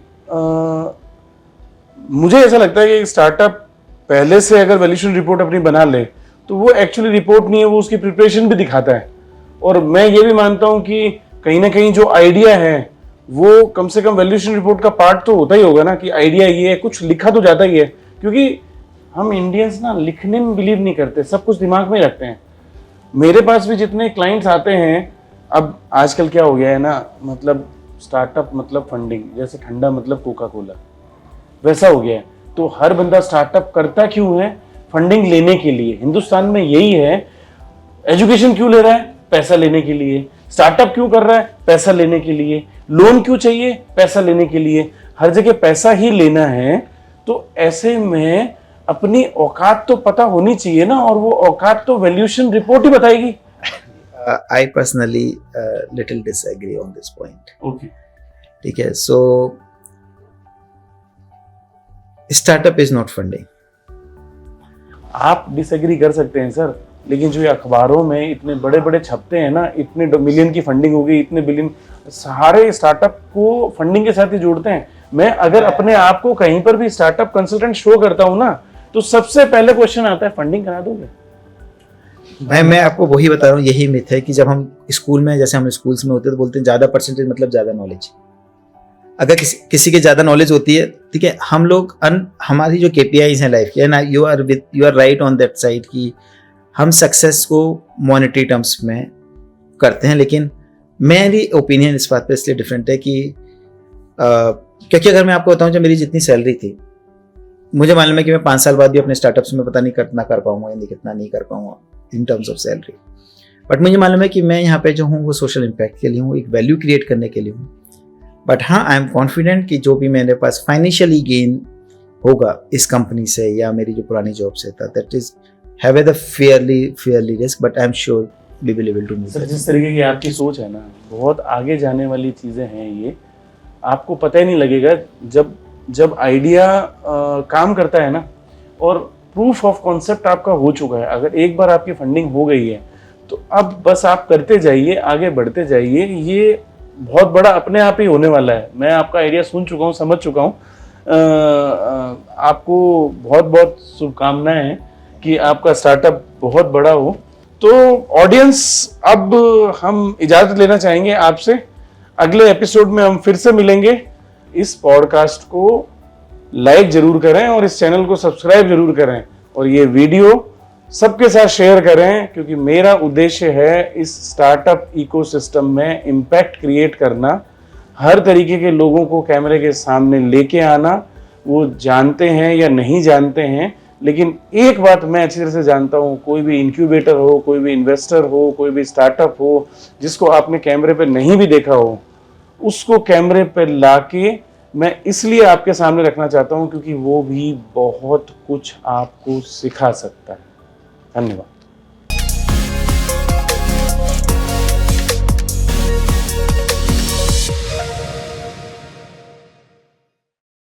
मुझे ऐसा लगता है कि स्टार्टअप पहले से अगर वैल्यूएशन रिपोर्ट अपनी बना ले तो वो एक्चुअली रिपोर्ट नहीं है, वो उसकी प्रिपरेशन भी दिखाता है। और मैं ये भी मानता हूं कि कहीं ना कहीं जो आइडिया है वो कम से कम वैल्यूएशन रिपोर्ट का पार्ट तो होता ही होगा ना, कि आइडिया ये है, कुछ लिखा तो जाता ही है। क्योंकि हम इंडियंस ना लिखने में बिलीव नहीं करते, सब कुछ दिमाग में ही रखते हैं। मेरे पास भी जितने क्लाइंट्स आते हैं, अब आजकल क्या हो गया है ना, मतलब स्टार्टअप मतलब फंडिंग, जैसे ठंडा मतलब कोका कोला, वैसा हो गया है। तो हर बंदा स्टार्टअप करता क्यों है? फंडिंग लेने के लिए। हिंदुस्तान में यही है। एजुकेशन क्यों ले रहा है? पैसा लेने के लिए। स्टार्टअप क्यों कर रहा है? पैसा लेने के लिए। लोन क्यों चाहिए? पैसा लेने के लिए। हर जगह पैसा ही लेना है। तो ऐसे में अपनी औकात तो पता होनी चाहिए ना, और वो औकात तो वैल्यूएशन रिपोर्ट ही बताएगी। I personally little disagree on this point। Okay, ठीक है, so startup is not funding। आप डिसएग्री कर सकते हैं सर, लेकिन जो ये अखबारों में इतने बड़े बड़े छपते हैं ना, इतने मिलियन की फंडिंग हो गई, इतने बिलियन, सारे स्टार्टअप को फंडिंग के साथ ही जोड़ते हैं। मैं अगर अपने आप को कहीं पर भी स्टार्टअप कंसल्टेंट शो करता हूं ना, तो सबसे पहले क्वेश्चन आता है, फंडिंग करा दोगे? भाई मैं आपको वही बता रहा हूँ, यही मिथ है कि जब हम स्कूल में, जैसे हम स्कूल्स में होते हैं तो बोलते हैं ज़्यादा परसेंटेज मतलब ज़्यादा नॉलेज। अगर किसी के ज़्यादा नॉलेज होती है, ठीक है, हम लोग हमारी जो KPIs हैं लाइफ की, ना you are right on that side कि हम सक्सेस को मॉनेटरी टर्म्स में करते हैं। लेकिन मेरी ओपिनियन इस बात पे इसलिए डिफरेंट है कि क्योंकि अगर मैं आपको बताऊं, जब मेरी जितनी सैलरी थी, मुझे मालूम है कि मैं 5 साल बाद भी अपने स्टार्टअप्स में पता नहीं कितना कर पाऊंगा या कितना नहीं कर पाऊंगा in terms of salary. But मुझे मालूम है कि मैं यहाँ पे जो हूँ वो सोशल इम्पैक्ट के लिए हूँ, एक वैल्यू क्रिएट करने के लिए हूँ। बट हाँ, आई एम कॉन्फिडेंट कि जो भी मेरे पास फाइनेंशियली गेन होगा इस कंपनी से या मेरी जो पुरानी जॉब से था, that is have the fairly risk, but I am sure we will able to move. Sir, जिस तरीके की आपकी सोच है ना, बहुत आगे जाने वाली चीज़ें हैं ये। आपको पता ही नहीं लगेगा जब आइडिया काम करता है ना, और प्रूफ ऑफ कॉन्सेप्ट आपका हो चुका है। अगर एक बार आपकी फंडिंग हो गई है तो अब बस आप करते जाइए, आगे बढ़ते जाइए। ये बहुत बड़ा अपने आप ही होने वाला है। मैं आपका आइडिया सुन चुका हूँ, समझ चुका हूँ। आपको बहुत बहुत शुभकामनाएं हैं कि आपका स्टार्टअप बहुत बड़ा हो। तो ऑडियंस, अब हम इजाज़त लेना चाहेंगे आपसे। अगले एपिसोड में हम फिर से मिलेंगे। इस पॉडकास्ट को लाइक जरूर करें और इस चैनल को सब्सक्राइब जरूर करें, और ये वीडियो सबके साथ शेयर करें, क्योंकि मेरा उद्देश्य है इस स्टार्टअप इकोसिस्टम में इम्पैक्ट क्रिएट करना, हर तरीके के लोगों को कैमरे के सामने लेके आना। वो जानते हैं या नहीं जानते हैं, लेकिन एक बात मैं अच्छी तरह से जानता हूँ, कोई भी इंक्यूबेटर हो, कोई भी इन्वेस्टर हो, कोई भी स्टार्टअप हो जिसको आपने कैमरे पे नहीं भी देखा हो, उसको कैमरे पे लाके मैं इसलिए आपके सामने रखना चाहता हूँ क्योंकि वो भी बहुत कुछ आपको सिखा सकता है। धन्यवाद।